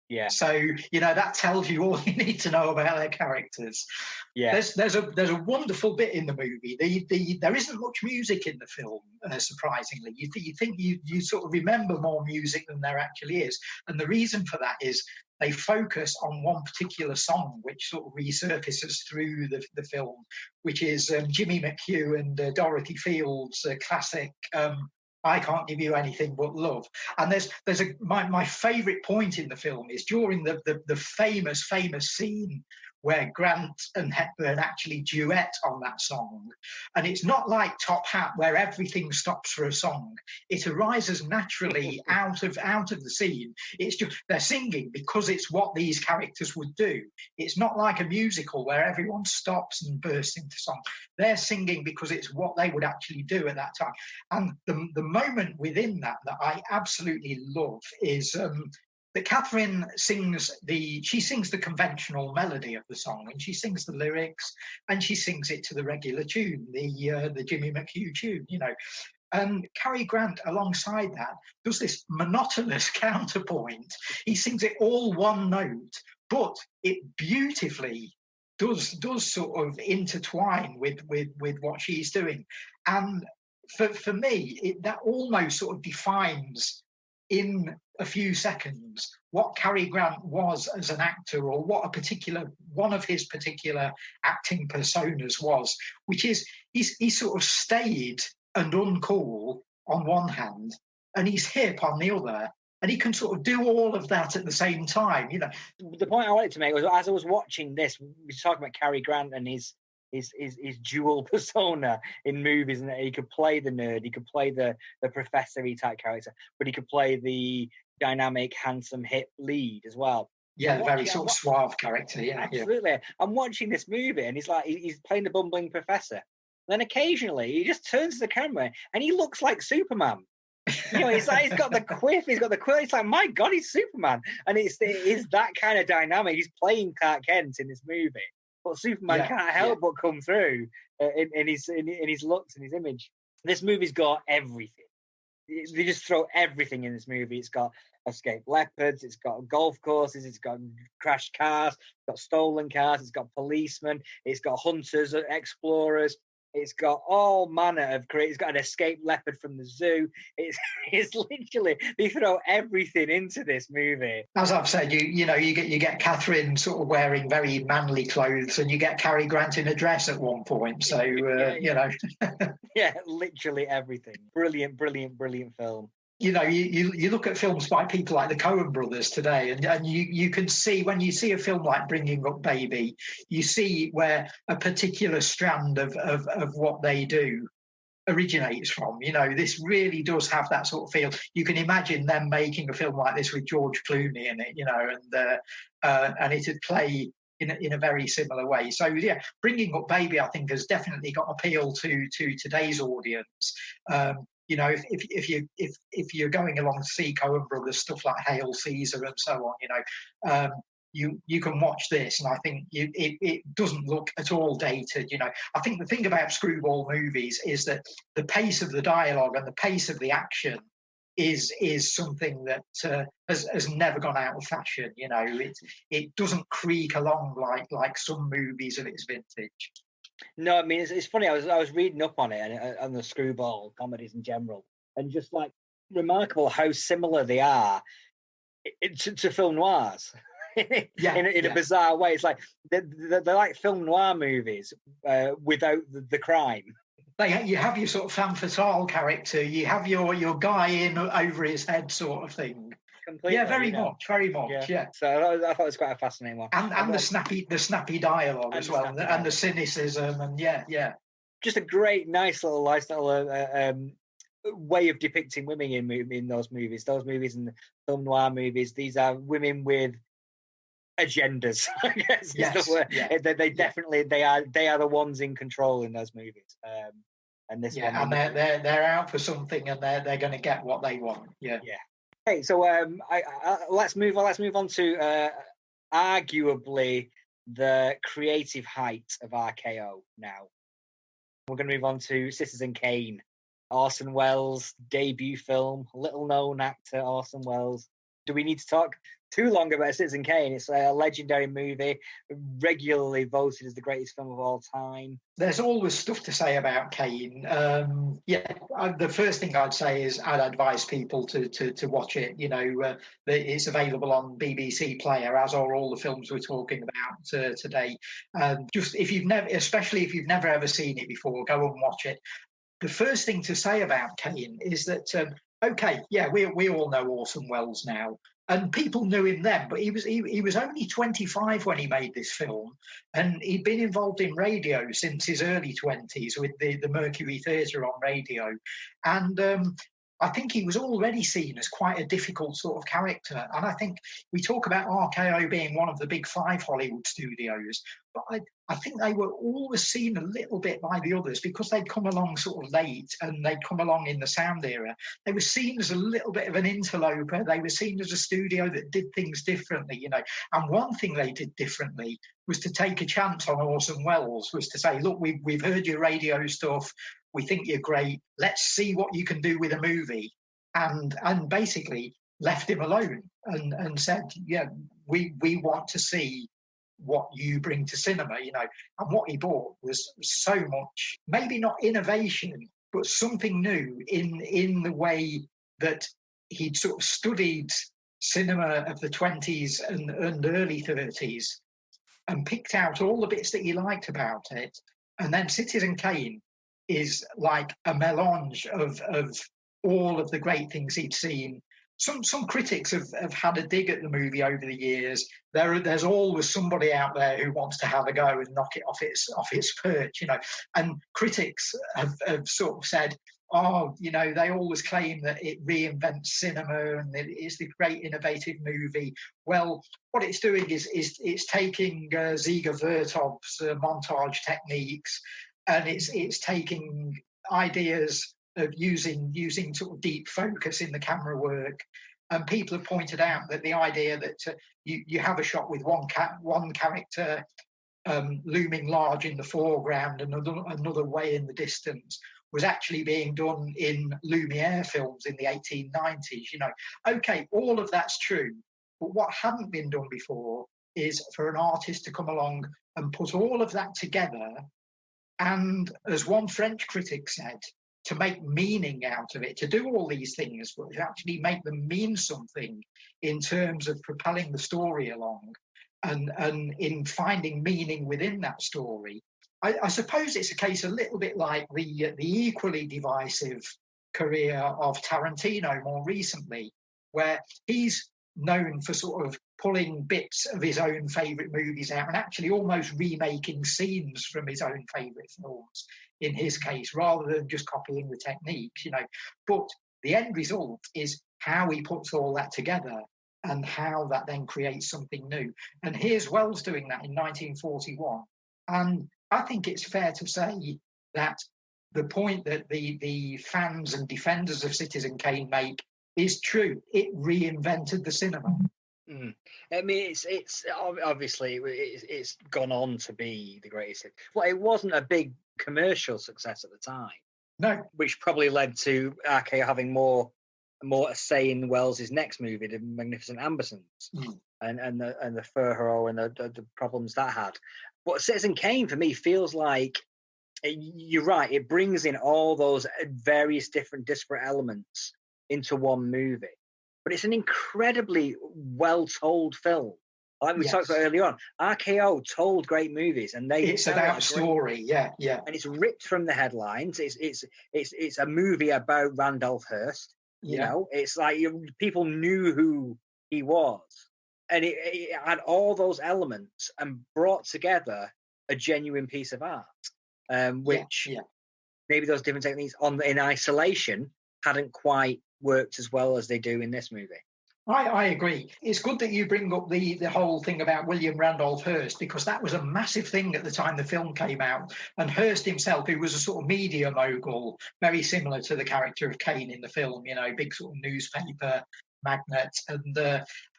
Yeah. So that tells you all you need to know about their characters. Yeah. There's a wonderful bit in the movie. There isn't much music in the film, surprisingly. You think you sort of remember more music than there actually is, and the reason for that is they focus on one particular song which sort of resurfaces through the film, which is Jimmy McHugh and Dorothy Field's classic. I Can't Give You Anything But Love. And my favourite point in the film is during the famous scene where Grant and Hepburn actually duet on that song. And it's not like Top Hat where everything stops for a song. It arises naturally out of the scene. It's just they're singing because it's what these characters would do. It's not like a musical where everyone stops and bursts into song. They're singing because it's what they would actually do at that time. And the moment within that I absolutely love is that Katharine sings the conventional melody of the song, and she sings the lyrics, and she sings it to the regular tune, the Jimmy McHugh tune, And Cary Grant, alongside that, does this monotonous counterpoint. He sings it all one note, but it beautifully does sort of intertwine with what she's doing. And for me, that almost sort of defines in a few seconds what Cary Grant was as an actor, or what one of his particular acting personas was, which is he's sort of staid and uncool on one hand, and he's hip on the other, and he can sort of do all of that at the same time. The point I wanted to make was, as I was watching this, we were talking about Cary Grant and his dual persona in movies, and that he could play the nerd, he could play the professor-y type character, but he could play the dynamic, handsome, hip lead as well. Yeah, very sort of suave character. Yeah, absolutely. Yeah. I'm watching this movie, and he's playing the bumbling professor. Then occasionally he just turns to the camera, and he looks like Superman. He's got the quiff, he's got the quill. It's like, my God, he's Superman, and it's that kind of dynamic. He's playing Clark Kent in this movie. but Superman can't help but come through in his looks and his image. This movie's got everything. They just throw everything in this movie. It's got escaped leopards, it's got golf courses, it's got crashed cars, it's got stolen cars, it's got policemen, it's got hunters, explorers, it's got all manner of it's got an escaped leopard from the zoo. It's literally, they throw everything into this movie. As I've said, you get Catherine sort of wearing very manly clothes, and you get Cary Grant in a dress at one point. So yeah, literally everything. Brilliant film. You look at films by people like the Coen brothers today, and you can see, when you see a film like Bringing Up Baby, you see where a particular strand of what they do originates from. This really does have that sort of feel. You can imagine them making a film like this with George Clooney in it, and it'd play in a very similar way. So yeah, Bringing Up Baby, I think, has definitely got appeal to today's audience. If you're going along to see Coen Brothers stuff like Hail Caesar and so on, you can watch this, and I think it doesn't look at all dated. I think the thing about screwball movies is that the pace of the dialogue and the pace of the action is something that has never gone out of fashion. It doesn't creak along like some movies of its vintage. No, I mean, it's funny. I was reading up on it and on the screwball comedies in general, and just like remarkable how similar they are to film noirs. in a bizarre way. It's like they're like film noir movies without the crime. You have your sort of femme fatale character. You have your guy in over his head sort of thing. Completely, yeah, very much. Yeah. So I thought it was quite a fascinating one, and the snappy dialogue as well, and the cynicism, and yeah. Just a great, nice little way of depicting women in those movies. Those movies and film noir movies. These are women with agendas. I guess is the word. Yeah. They definitely they are the ones in control in those movies. And this one, and they're out for something, and they're going to get what they want. Yeah. Okay, so let's move on to arguably the creative height of RKO now. We're going to move on to Citizen Kane, Orson Welles' debut film, little-known actor Orson Welles. Do we need to talk too long about Citizen Kane? It's a legendary movie, regularly voted as the greatest film of all time. There's always stuff to say about Kane. The first thing I'd say is I'd advise people to watch it. It's available on BBC Player, as are all the films we're talking about today. Just especially if you've never ever seen it before, go and watch it. The first thing to say about Kane is that we all know Orson Welles now. And people knew him then, but he was only 25 when he made this film, and he'd been involved in radio since his early 20s with the Mercury Theatre on radio. And I think he was already seen as quite a difficult sort of character. And I think we talk about RKO being one of the big five Hollywood studios, but I think they were always seen a little bit by the others because they'd come along sort of late, and they'd come along in the sound era. They were seen as a little bit of an interloper. They were seen as a studio that did things differently, And one thing they did differently was to take a chance on Orson Welles, was to say, look, we've heard your radio stuff. We think you're great. Let's see what you can do with a movie. And basically left him alone and said, yeah, we want to see what you bring to cinema, And what he brought was so much, maybe not innovation, but something new in the way that he'd sort of studied cinema of the 20s and early 30s and picked out all the bits that he liked about it. And then Citizen Kane is like a melange of all of the great things he'd seen. Some critics have had a dig at the movie over the years. There's always somebody out there who wants to have a go and knock it off its perch, And critics have sort of said, they always claim that it reinvents cinema and it is the great innovative movie. Well, what it's doing is it's taking Ziga Vertov's montage techniques, and it's taking ideas of using sort of deep focus in the camera work. And people have pointed out that the idea that you have a shot with one character looming large in the foreground and another way in the distance was actually being done in Lumiere films in the 1890s. Okay, all of that's true, but what hadn't been done before is for an artist to come along and put all of that together, and as one French critic said, to make meaning out of it, to do all these things, but to actually make them mean something in terms of propelling the story along and in finding meaning within that story. I suppose it's a case a little bit like the equally divisive career of Tarantino more recently, where he's known for sort of pulling bits of his own favourite movies out and actually almost remaking scenes from his own favourite films, in his case, rather than just copying the techniques, But the end result is how he puts all that together and how that then creates something new. And here's Wells doing that in 1941. And I think it's fair to say that the point that the fans and defenders of Citizen Kane make is true. It reinvented the cinema. I mean, it's obviously it's gone on to be the greatest hit. Well, it wasn't a big commercial success at the time. No, which probably led to RKO having more a say in Wells's next movie, The Magnificent Ambersons, and the Furrow and the problems that had. But Citizen Kane for me feels like, you're right, it brings in all those various different disparate elements into one movie. But it's an incredibly well-told film. Like we talked about earlier on, RKO told great movies, and it's about story, yeah. And it's ripped from the headlines. It's a movie about Randolph Hearst. It's like people knew who he was, and it had all those elements and brought together a genuine piece of art, which maybe those different techniques in isolation hadn't quite worked as well as they do in this movie. I agree. It's good that you bring up the whole thing about William Randolph Hearst, because that was a massive thing at the time the film came out. And Hearst himself, who was a sort of media mogul, very similar to the character of Kane in the film, big sort of newspaper magnate.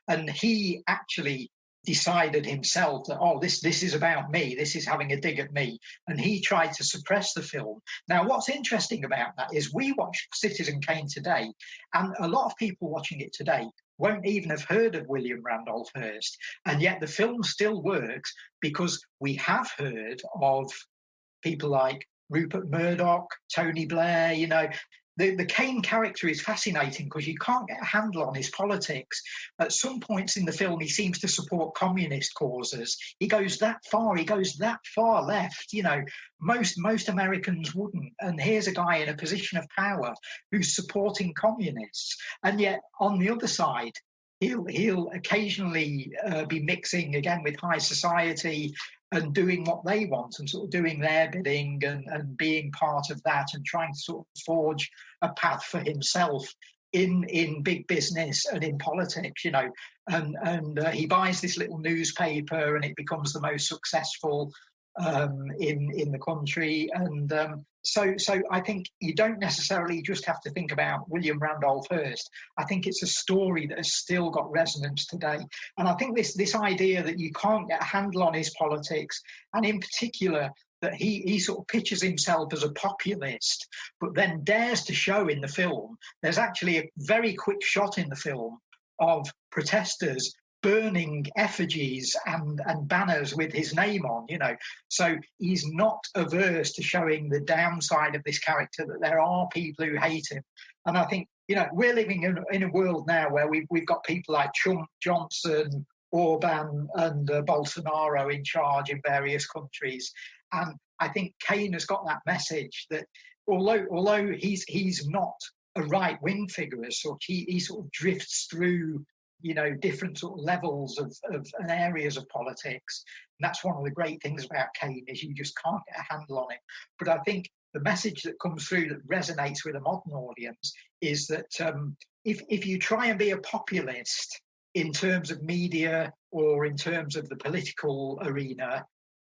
And he actually decided himself that, this is about me, this is having a dig at me, and he tried to suppress the film. Now, what's interesting about that is we watch Citizen Kane today, and a lot of people watching it today won't even have heard of William Randolph Hearst, and yet the film still works because we have heard of people like Rupert Murdoch, Tony Blair. The Kane character is fascinating because you can't get a handle on his politics. At some points in the film, he seems to support communist causes. He goes that far left. Most Americans wouldn't. And here's a guy in a position of power who's supporting communists. And yet, on the other side, he'll occasionally be mixing again with high society and doing what they want and sort of doing their bidding and being part of that and trying to sort of forge a path for himself in big business and in politics, and he buys this little newspaper and it becomes the most successful in the country. And so I think you don't necessarily just have to think about William Randolph Hearst. I think it's a story that has still got resonance today. And I think this idea that you can't get a handle on his politics, and in particular that he sort of pictures himself as a populist, but then dares to show in the film, there's actually a very quick shot in the film of protesters burning effigies and banners with his name on, So he's not averse to showing the downside of this character, that there are people who hate him. And I think, we're living in a world now where we've got people like Trump, Johnson, Orban and Bolsonaro in charge in various countries. And I think Kane has got that message that although he's not a right-wing figure as such, he sort of drifts through different sort of levels of and areas of politics. And that's one of the great things about Kane, is you just can't get a handle on it. But I think the message that comes through that resonates with a modern audience is that if you try and be a populist in terms of media or in terms of the political arena,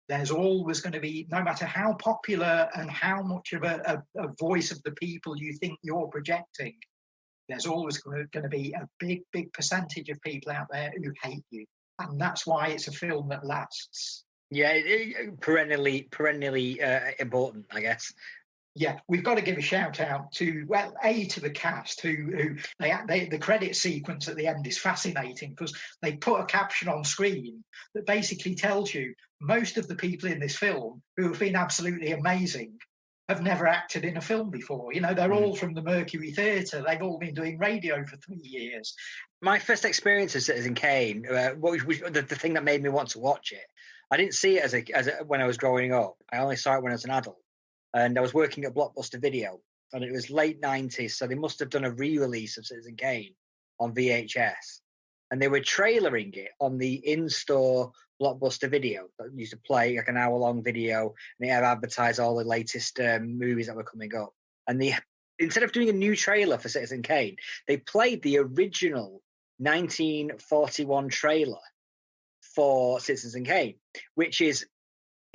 there's always going to be, no matter how popular and how much of a voice of the people you think you're projecting, there's always going to be a big percentage of people out there who hate you. And that's why it's a film that lasts. Yeah, perennially important, I guess. Yeah, we've got to give a shout out to to the cast who the credit sequence at the end is fascinating because they put a caption on screen that basically tells you most of the people in this film who have been absolutely amazing have never acted in a film before. You know, they're all from the Mercury Theatre. They've all been doing radio for 3 years. My first experience of Citizen Kane, the thing that made me want to watch it, I didn't see it as when I was growing up. I only saw it when I was an adult. And I was working at Blockbuster Video, and it was late 90s, so they must have done a re-release of Citizen Kane on VHS. And they were trailering it on the in-store Blockbuster Video that used to play like an hour-long video, and it had advertised all the latest movies that were coming up. And instead of doing a new trailer for Citizen Kane, they played the original 1941 trailer for Citizen Kane, which is...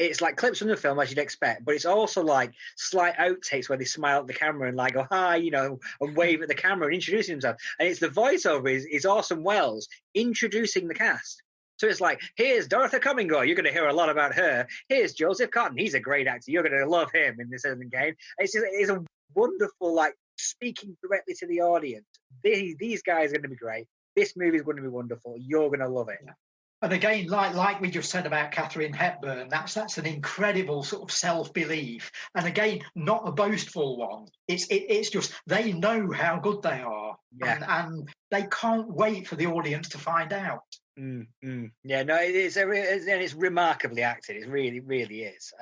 It's like clips from the film, as you'd expect, but it's also like slight outtakes where they smile at the camera and like go, hi, you know, and wave at the camera and introduce himself. And it's the voiceover is Orson Welles introducing the cast. So it's like, here's Dorothy Cummingore. You're going to hear a lot about her. Here's Joseph Cotton. He's a great actor. You're going to love him in this Citizen Kane. It's a wonderful, like, speaking directly to the audience. These guys are going to be great. This movie is going to be wonderful. You're going to love it. Yeah. And again, like we just said about Katharine Hepburn, that's an incredible sort of self-belief. And again, not a boastful one. It's just they know how good they are, and they can't wait for the audience to find out. Yeah, no, it's remarkably acted. It really, really is.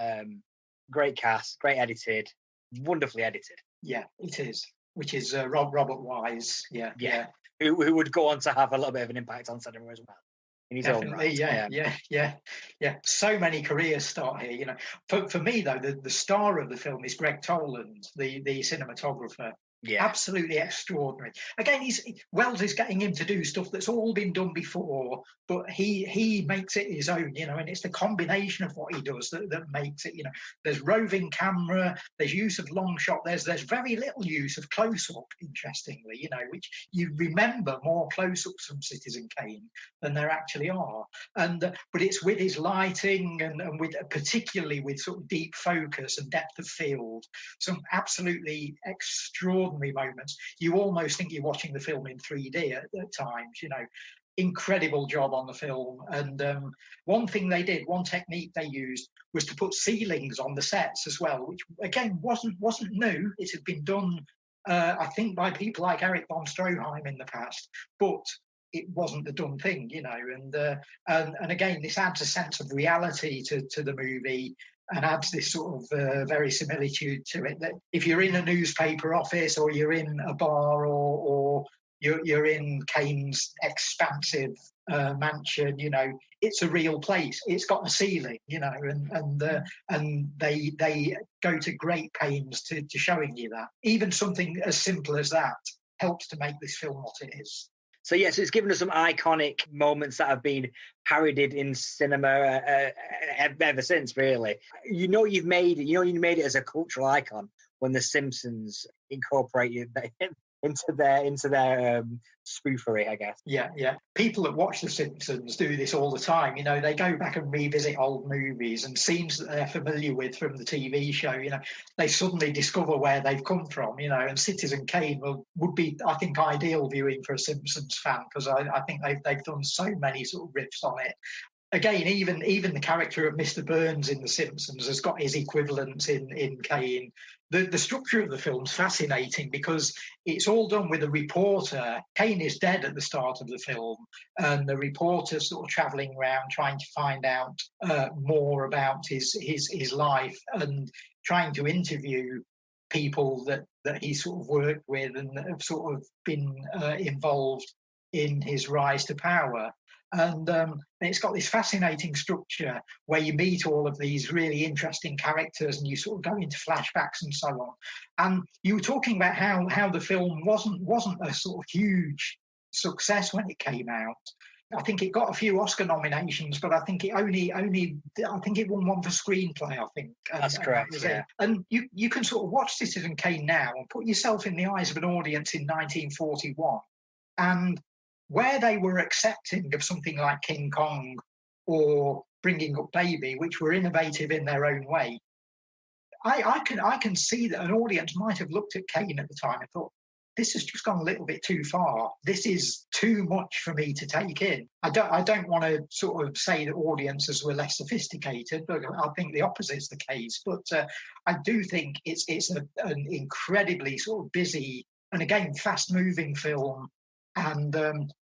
Great cast, great edited, wonderfully edited. Yeah, it is. Which is Robert Wise. Yeah. Who would go on to have a little bit of an impact on cinema as well. Definitely, right. Yeah. So many careers start here. You know, for me though, the star of the film is Greg Toland, the cinematographer. Yeah, absolutely extraordinary. Again, Wells is getting him to do stuff that's all been done before, but he makes it his own. You know, and it's the combination of what he does that makes it. You know, there's roving camera, there's use of long shot, there's very little use of close up. Interestingly, you know, which you remember more close ups from Citizen Kane than there actually are. And but it's with his lighting and with particularly with sort of deep focus and depth of field, some absolutely extraordinary moments. You almost think you're watching the film in 3D at times, you know. Incredible job on the film. And one technique they used was to put ceilings on the sets as well, which again wasn't new. It had been done, I think, by people like Eric von Stroheim in the past, but it wasn't the done thing, you know. And again, this adds a sense of reality to the movie, and adds this sort of verisimilitude to it, that if you're in a newspaper office or you're in a bar or you're in Kane's expansive mansion, you know, it's a real place. It's got a ceiling, you know, and they go to great pains to showing you that. Even something as simple as that helps to make this film what it is. So yes, it's given us some iconic moments that have been parodied in cinema ever since. Really, you made it as a cultural icon when The Simpsons incorporated into their spoofery, I guess. Yeah. People that watch The Simpsons do this all the time. You know, they go back and revisit old movies and scenes that they're familiar with from the TV show. You know, they suddenly discover where they've come from. You know, and Citizen Kane would be, I think, ideal viewing for a Simpsons fan, because I think they've done so many sort of riffs on it. Again, even the character of Mr. Burns in The Simpsons has got his equivalent in Kane. The structure of the film's fascinating because it's all done with a reporter. Kane is dead at the start of the film, and the reporter's sort of travelling around trying to find out more about his life and trying to interview people that he sort of worked with and have sort of been involved in his rise to power. And it's got this fascinating structure where you meet all of these really interesting characters and you sort of go into flashbacks and so on. And you were talking about how the film wasn't a sort of huge success when it came out. I think it got a few Oscar nominations, but I think it it won one for screenplay, I think. That's correct, yeah. And you can sort of watch Citizen Kane now and put yourself in the eyes of an audience in 1941, and where they were accepting of something like King Kong or Bringing Up Baby, which were innovative in their own way. I can see that an audience might have looked at Kane at the time and thought, this has just gone a little bit too far. This is too much for me to take in. I don't want to sort of say that audiences were less sophisticated, but I think the opposite's the case. But I do think it's an incredibly sort of busy and, again, fast-moving film, and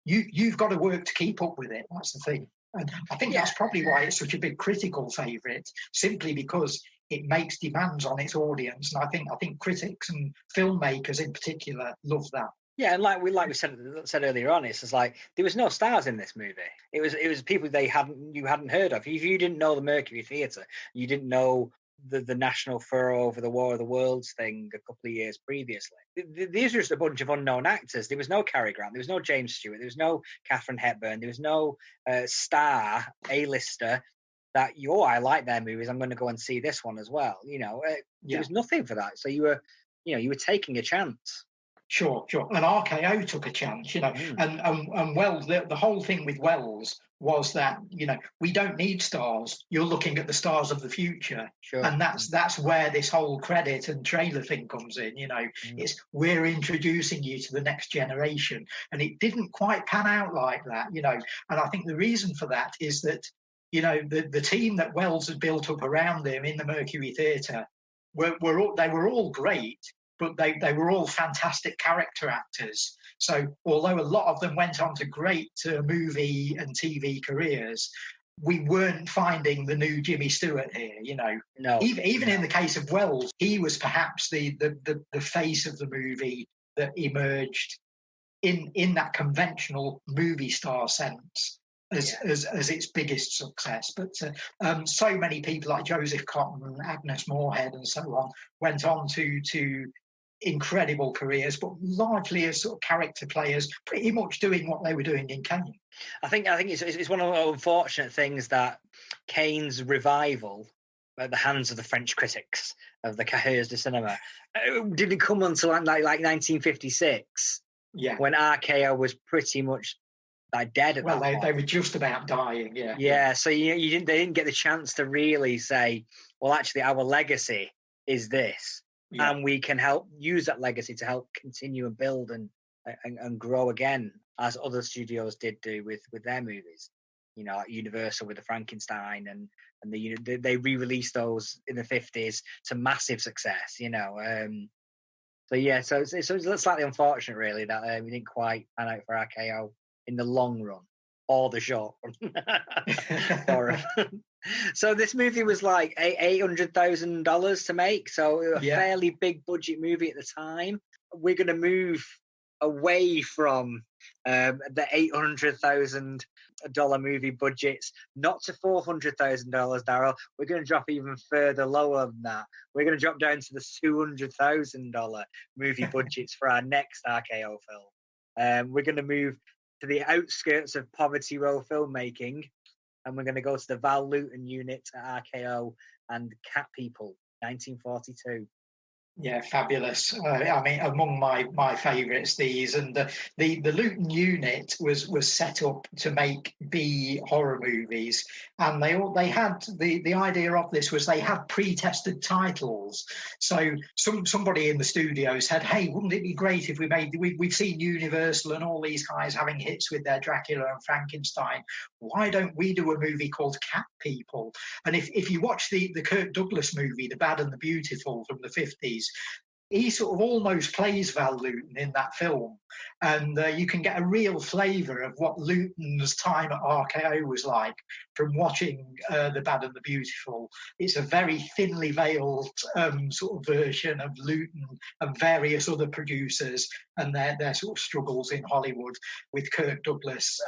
you've got to work to keep up with it. That's the thing. And I think that's probably why it's such a big critical favourite, simply because it makes demands on its audience. And I think critics and filmmakers in particular love that. Yeah, and like we said earlier on, it's just like there was no stars in this movie. It was people you hadn't heard of. If you didn't know the Mercury Theatre, you didn't know the national furore over the War of the Worlds thing a couple of years previously. These were just a bunch of unknown actors. There was no Cary Grant, there was no James Stewart, there was no Katharine Hepburn, there was no star A-lister that I like their movies, I'm going to go and see this one as well. There was nothing for that. So you were taking a chance. Sure. And RKO took a chance, and Wells, the whole thing with Wells was that, we don't need stars. You're looking at the stars of the future. Sure. And that's where this whole credit and trailer thing comes in, It's we're introducing you to the next generation. And it didn't quite pan out like that, And I think the reason for that is that, the team that Wells had built up around him in the Mercury Theatre were all great, but they were all fantastic character actors. So although a lot of them went on to great movie and TV careers, we weren't finding the new Jimmy Stewart here, No. Even in the case of Wells, he was perhaps the face of the movie that emerged in that conventional movie star sense as its biggest success. But so many people like Joseph Cotton, Agnes Moorehead, and so on went on to incredible careers, but largely as sort of character players, pretty much doing what they were doing in Kane. I think it's one of the unfortunate things that Kane's revival at the hands of the French critics of the Cahiers du Cinema didn't come until like 1956. Yeah, when RKO was pretty much dead at that point. They were just about dying. Yeah. So they didn't get the chance to really say, well, actually, our legacy is this. Yeah. And we can help use that legacy to help continue and build and grow again, as other studios did do with their movies. Like Universal with the Frankenstein, and they re-released those in the 50s to massive success. So it's slightly unfortunate, really, that we didn't quite pan out for RKO in the long run or the short run. So this movie was like $800,000 to make, so a fairly big budget movie at the time. We're going to move away from the $800,000 movie budgets, not to $400,000, Darrell. We're going to drop even further lower than that. We're going to drop down to the $200,000 movie budgets for our next RKO film. We're going to move to the outskirts of Poverty Row filmmaking, and we're going to go to the Val Lewton unit at RKO and Cat People, 1942. Yeah, fabulous. I mean, among my favourites, these, and the Luton unit was set up to make B horror movies, and they had the idea of this was they had pre-tested titles. So somebody in the studio said, "Hey, wouldn't it be great if we've seen Universal and all these guys having hits with their Dracula and Frankenstein. Why don't we do a movie called Cat People?" And if you watch the Kirk Douglas movie, The Bad and the Beautiful from the 50s, he sort of almost plays Val Lewton in that film. And you can get a real flavour of what Luton's time at RKO was like from watching The Bad and the Beautiful. It's a very thinly veiled sort of version of Luton and various other producers and their sort of struggles in Hollywood, with Kirk Douglas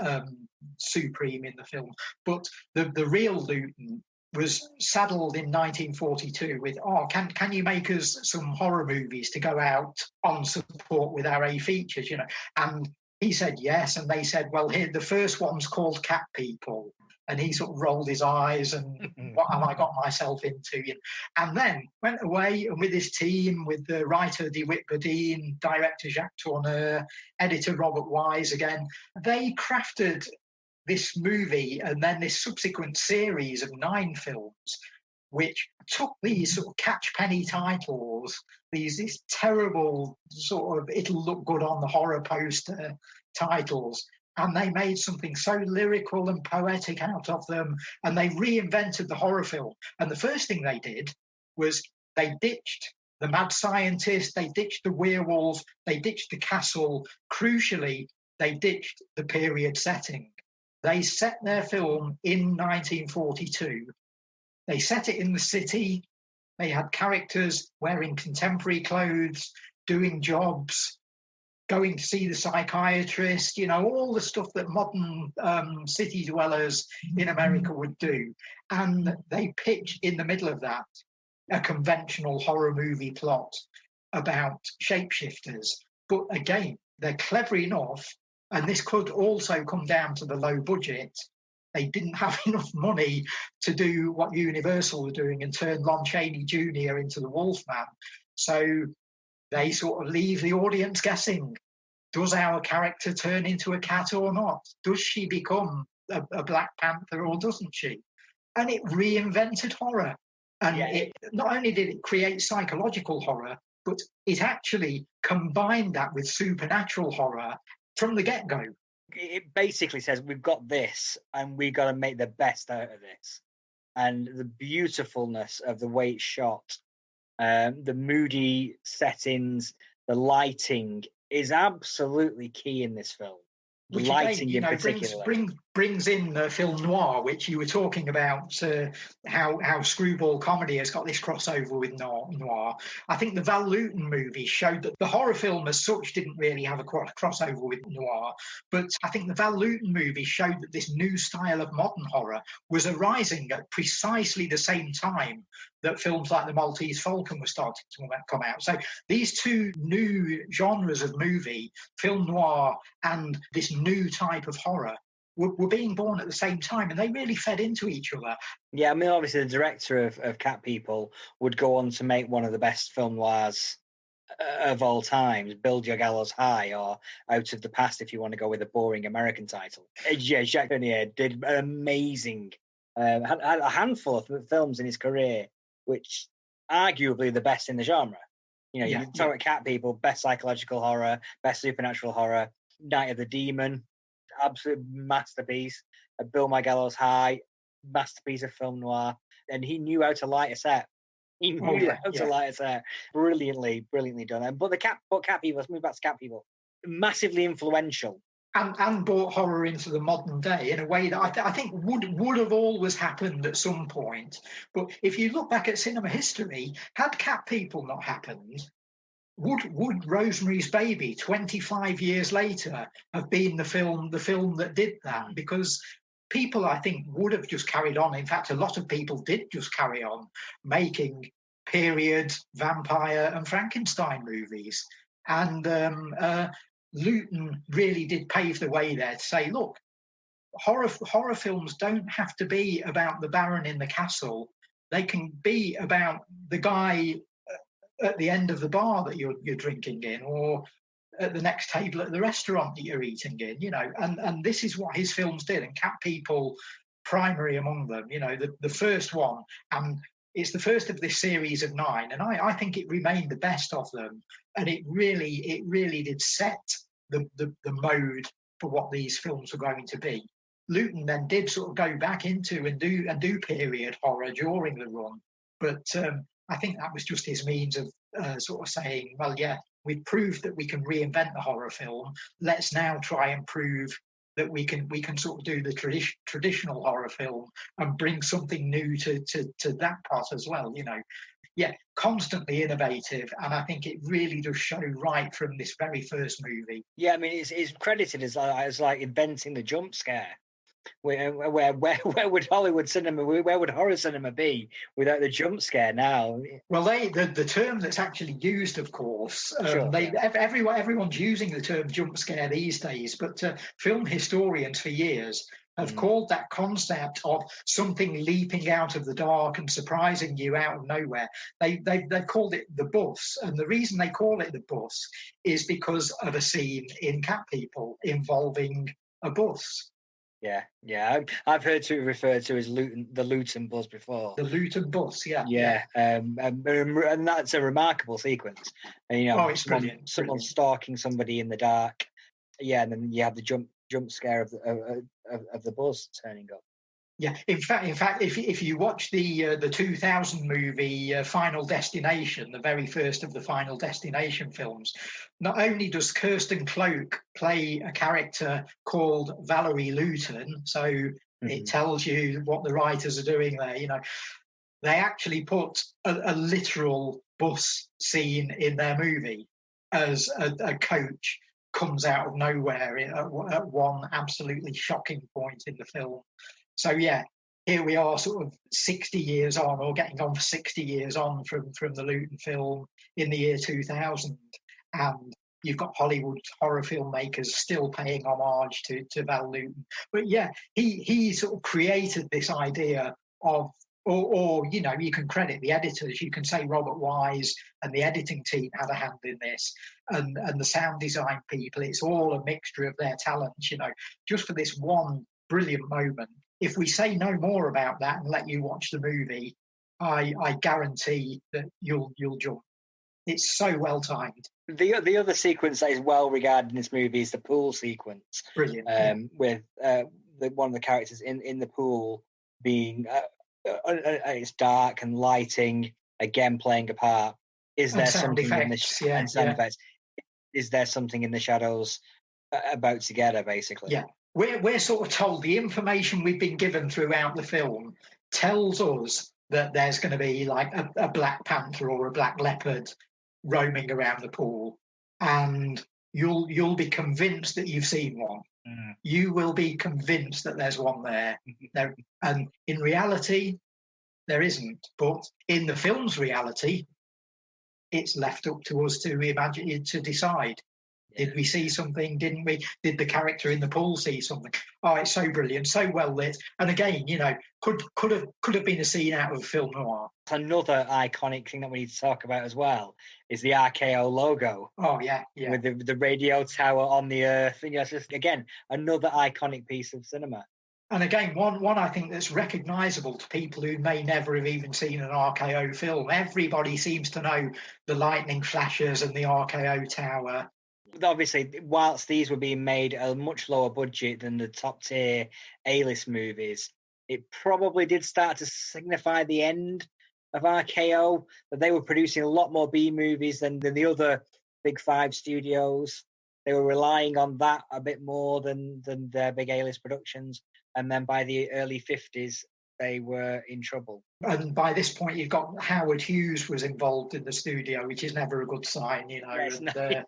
supreme in the film. But the real Luton was saddled in 1942 with, can you make us some horror movies to go out on support with our A features, And he said yes, and they said, well, here, the first one's called Cat People. And he sort of rolled his eyes and what have I got myself into? And then went away, and with his team, with the writer DeWitt Bodine, director Jacques Tourneur, editor Robert Wise again, they crafted this movie and then this subsequent series of 9 films, which took these sort of catch-penny titles, these terrible sort of it'll look good on the horror poster titles, and they made something so lyrical and poetic out of them, and they reinvented the horror film. And the first thing they did was they ditched the mad scientist, they ditched the werewolf, they ditched the castle. Crucially, they ditched the period setting. They set their film in 1942. They set it in the city. They had characters wearing contemporary clothes, doing jobs, going to see the psychiatrist, all the stuff that modern city dwellers in America would do. And they pitched in the middle of that a conventional horror movie plot about shapeshifters. But again, they're clever enough, and this could also come down to the low budget. They didn't have enough money to do what Universal were doing and turn Lon Chaney Jr. into the Wolfman. So they sort of leave the audience guessing. Does our character turn into a cat or not? Does she become a Black Panther or doesn't she? And it reinvented horror. And it not only did it create psychological horror, but it actually combined that with supernatural horror from the get-go. It basically says we've got this and we've got to make the best out of this. And the beautifulness of the way it's shot, the moody settings, the lighting is absolutely key in this film. Which lighting again, in particular brings in film noir, which you were talking about, how screwball comedy has got this crossover with noir. I think the Val Lewton movie showed that the horror film as such didn't really have a crossover with noir, but I think the Val Lewton movie showed that this new style of modern horror was arising at precisely the same time that films like The Maltese Falcon were starting to come out. So these two new genres of movie, film noir and this new type of horror, were being born at the same time, and they really fed into each other. Yeah, I mean, obviously the director of Cat People would go on to make one of the best film noirs of all times, Build Your Gallows High, or Out of the Past, if you want to go with a boring American title. Yeah, Jacques Tourneur did amazing, had a handful of films in his career, which arguably the best in the genre. You talk about Cat People, best psychological horror, best supernatural horror, Night of the Demon, absolute masterpiece. Build My Gallows High, masterpiece of film noir. And he knew how to light a set. He knew how to light a set. Brilliantly done. But Cat People, let's move back to Cat People. Massively influential. And brought horror into the modern day in a way that I think would have always happened at some point. But if you look back at cinema history, had Cat People not happened, would Rosemary's Baby 25 years later have been the film that did that? Because people, I think, would have just carried on. In fact, a lot of people did just carry on making period, vampire and Frankenstein movies. And Lewton really did pave the way there to say, look, horror films don't have to be about the Baron in the castle. They can be about the guy at the end of the bar that you're drinking in, or at the next table at the restaurant that you're eating in, and this is what his films did, and Cat People primary among them, the first one, and it's the first of this series of 9, and I think it remained the best of them, and it really did set the mode for what these films were going to be. Lewton then did sort of go back into and do period horror during the run, but I think that was just his means of sort of saying, well, yeah, we've proved that we can reinvent the horror film. Let's now try and prove that we can sort of do the traditional horror film and bring something new to that part as well. Constantly innovative, and I think it really does show right from this very first movie. Yeah, I mean, it's credited as like inventing the jump scare. Where would Hollywood cinema, where would horror cinema be without the jump scare now? Well, the term that's actually used, of course, everyone's using the term jump scare these days, but film historians for years have called that concept of something leaping out of the dark and surprising you out of nowhere. They've called it the bus, and the reason they call it the bus is because of a scene in Cat People involving a bus. Yeah. I've heard it referred to as the Luton bus before. The Luton bus, yeah. Yeah, and that's a remarkable sequence. And, you know, it's brilliant. Someone stalking somebody in the dark. Yeah, and then you have the jump scare of the bus turning up. Yeah, in fact, if you watch the 2000 movie Final Destination, the very first of the Final Destination films, not only does Kirsten Cloak play a character called Valerie Luton, so it tells you what the writers are doing there. You know, they actually put a literal bus scene in their movie as a coach comes out of nowhere at one absolutely shocking point in the film. So yeah, here we are, sort of 60 years on, or getting on for 60 years on from the Luton film in the year 2000, and you've got Hollywood horror filmmakers still paying homage to Val Luton. But yeah, he sort of created this idea of, or you know, you can credit the editors. You can say Robert Wise and the editing team had a hand in this, and the sound design people. It's all a mixture of their talents, you know, just for this one brilliant moment. If we say no more about that and let you watch the movie, I guarantee that you'll jump. It's so well timed. The other sequence that is well regarded in this movie is the pool sequence. Brilliant. With one of the characters in the pool being it's dark and lighting again playing a part. Is there something effects, in the sound effects? Is there something in the shadows about to get her, basically? Yeah. We're sort of told the information we've been given throughout the film tells us that there's going to be like a Black Panther or a Black Leopard roaming around the pool, and you'll be convinced that you've seen one. You will be convinced that there's one there. And in reality, there isn't. But in the film's reality, it's left up to us to imagine, to decide. Did we see something? Didn't we? Did the character in the pool see something? Oh, it's so brilliant, so well lit. And again, you know, could have been a scene out of a film noir. Another iconic thing that we need to talk about as well is the RKO logo. Oh yeah. With the radio tower on the earth. And it's just, again, another iconic piece of cinema. And again, one I think that's recognisable to people who may never have even seen an RKO film. Everybody seems to know the lightning flashes and the RKO tower. Obviously, whilst these were being made at a much lower budget than the top tier A-list movies, it probably did start to signify the end of RKO, that they were producing a lot more B movies than the other big five studios. They were relying on that a bit more than their big A-list productions. And then by the early 50s, they were in trouble. And by this point, you've got Howard Hughes was involved in the studio, which is never a good sign, you know.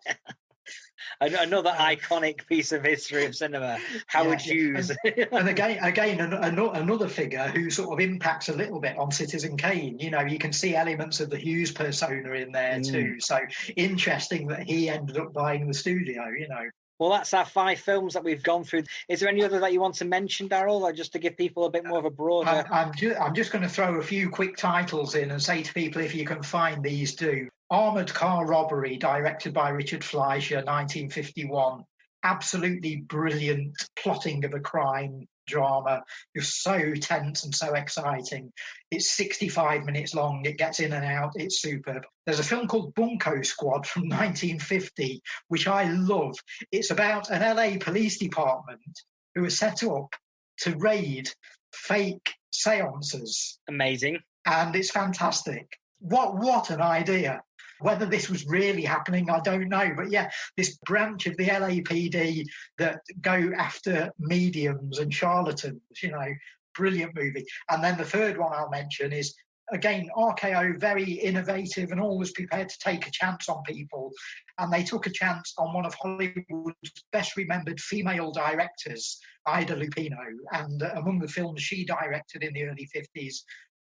Another iconic piece of history of cinema, Howard Hughes. And again, another figure who sort of impacts a little bit on Citizen Kane. You know, you can see elements of the Hughes persona in there too. So interesting that he ended up buying the studio, you know. Well, that's our 5 films that we've gone through. Is there any other that you want to mention, Darrell, or just to give people a bit more of a broader... I'm just going to throw a few quick titles in and say to people, if you can find these, do. Armoured Car Robbery, directed by Richard Fleischer, 1951. Absolutely brilliant plotting of a crime drama. It's so tense and so exciting. It's 65 minutes long. It gets in and out. It's superb. There's a film called Bunko Squad from 1950, which I love. It's about an LA police department who are set up to raid fake seances. Amazing. And it's fantastic. What an idea. Whether this was really happening, I don't know. But yeah, this branch of the LAPD that go after mediums and charlatans, you know, brilliant movie. And then the third one I'll mention is, again, RKO, very innovative and always prepared to take a chance on people. And they took a chance on one of Hollywood's best remembered female directors, Ida Lupino. And among the films she directed in the early 50s,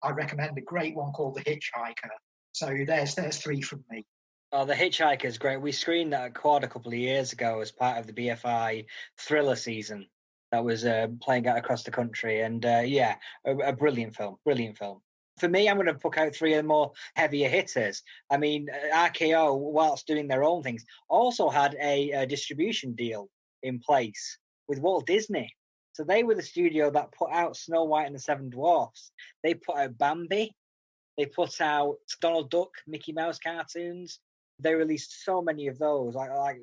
I recommend a great one called The Hitchhiker. So there's 3 from me. Oh, The Hitchhiker is great. We screened that at Quad a couple of years ago as part of the BFI thriller season that was playing out across the country. And a brilliant film, For me, I'm going to pick out 3 of the more heavier hitters. I mean, RKO, whilst doing their own things, also had a distribution deal in place with Walt Disney. So they were the studio that put out Snow White and the Seven Dwarfs. They put out Bambi. They put out Donald Duck, Mickey Mouse cartoons. They released so many of those, like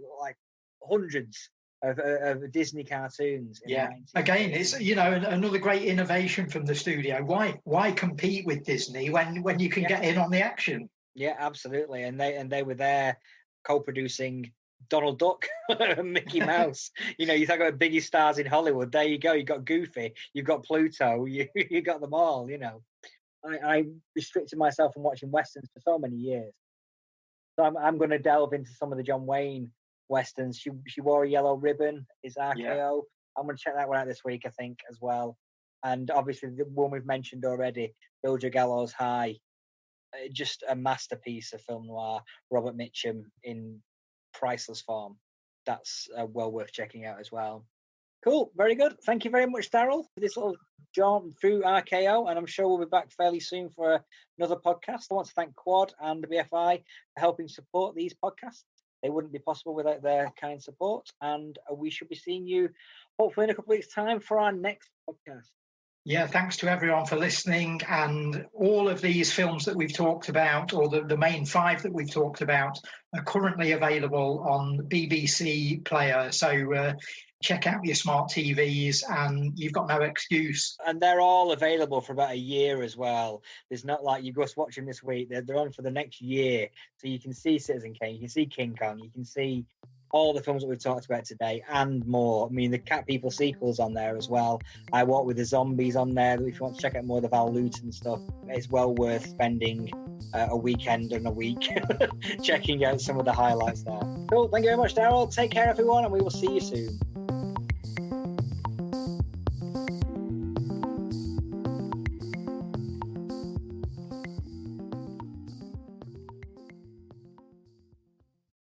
hundreds of Disney cartoons. Yeah. Again, it's another great innovation from the studio. Why compete with Disney when you can get in on the action? Yeah, absolutely. And they were there co-producing Donald Duck and Mickey Mouse. You talk about biggest stars in Hollywood. There you go. You got Goofy. You've got Pluto. You got them all. I restricted myself from watching westerns for so many years. So I'm going to delve into some of the John Wayne westerns. She Wore a Yellow Ribbon is RKO. Yeah. I'm going to check that one out this week, I think, as well. And obviously the one we've mentioned already, Bill Gallows High, just a masterpiece of film noir. Robert Mitchum in priceless form. That's well worth checking out as well. Cool, very good. Thank you very much, Darrell, for this little jaunt through RKO, and I'm sure we'll be back fairly soon for another podcast. I want to thank Quad and the BFI for helping support these podcasts. They wouldn't be possible without their kind support, and we should be seeing you hopefully in a couple of weeks' time for our next podcast. Yeah, thanks to everyone for listening. And all of these films that we've talked about, or the main 5 that we've talked about, are currently available on BBC Player. So check out your smart TVs and you've got no excuse. And they're all available for about a year as well. There's not like you just watch them this week. They're on for the next year. So you can see Citizen Kane, you can see King Kong, you can see all the films that we've talked about today and more. I mean, the Cat People sequels on there as well. I Walk with the Zombies on there. If you want to check out more of the Val Lewton stuff, it's well worth spending a weekend and a week checking out some of the highlights there. Cool. Thank you very much, Darrell. Take care, everyone, and we will see you soon.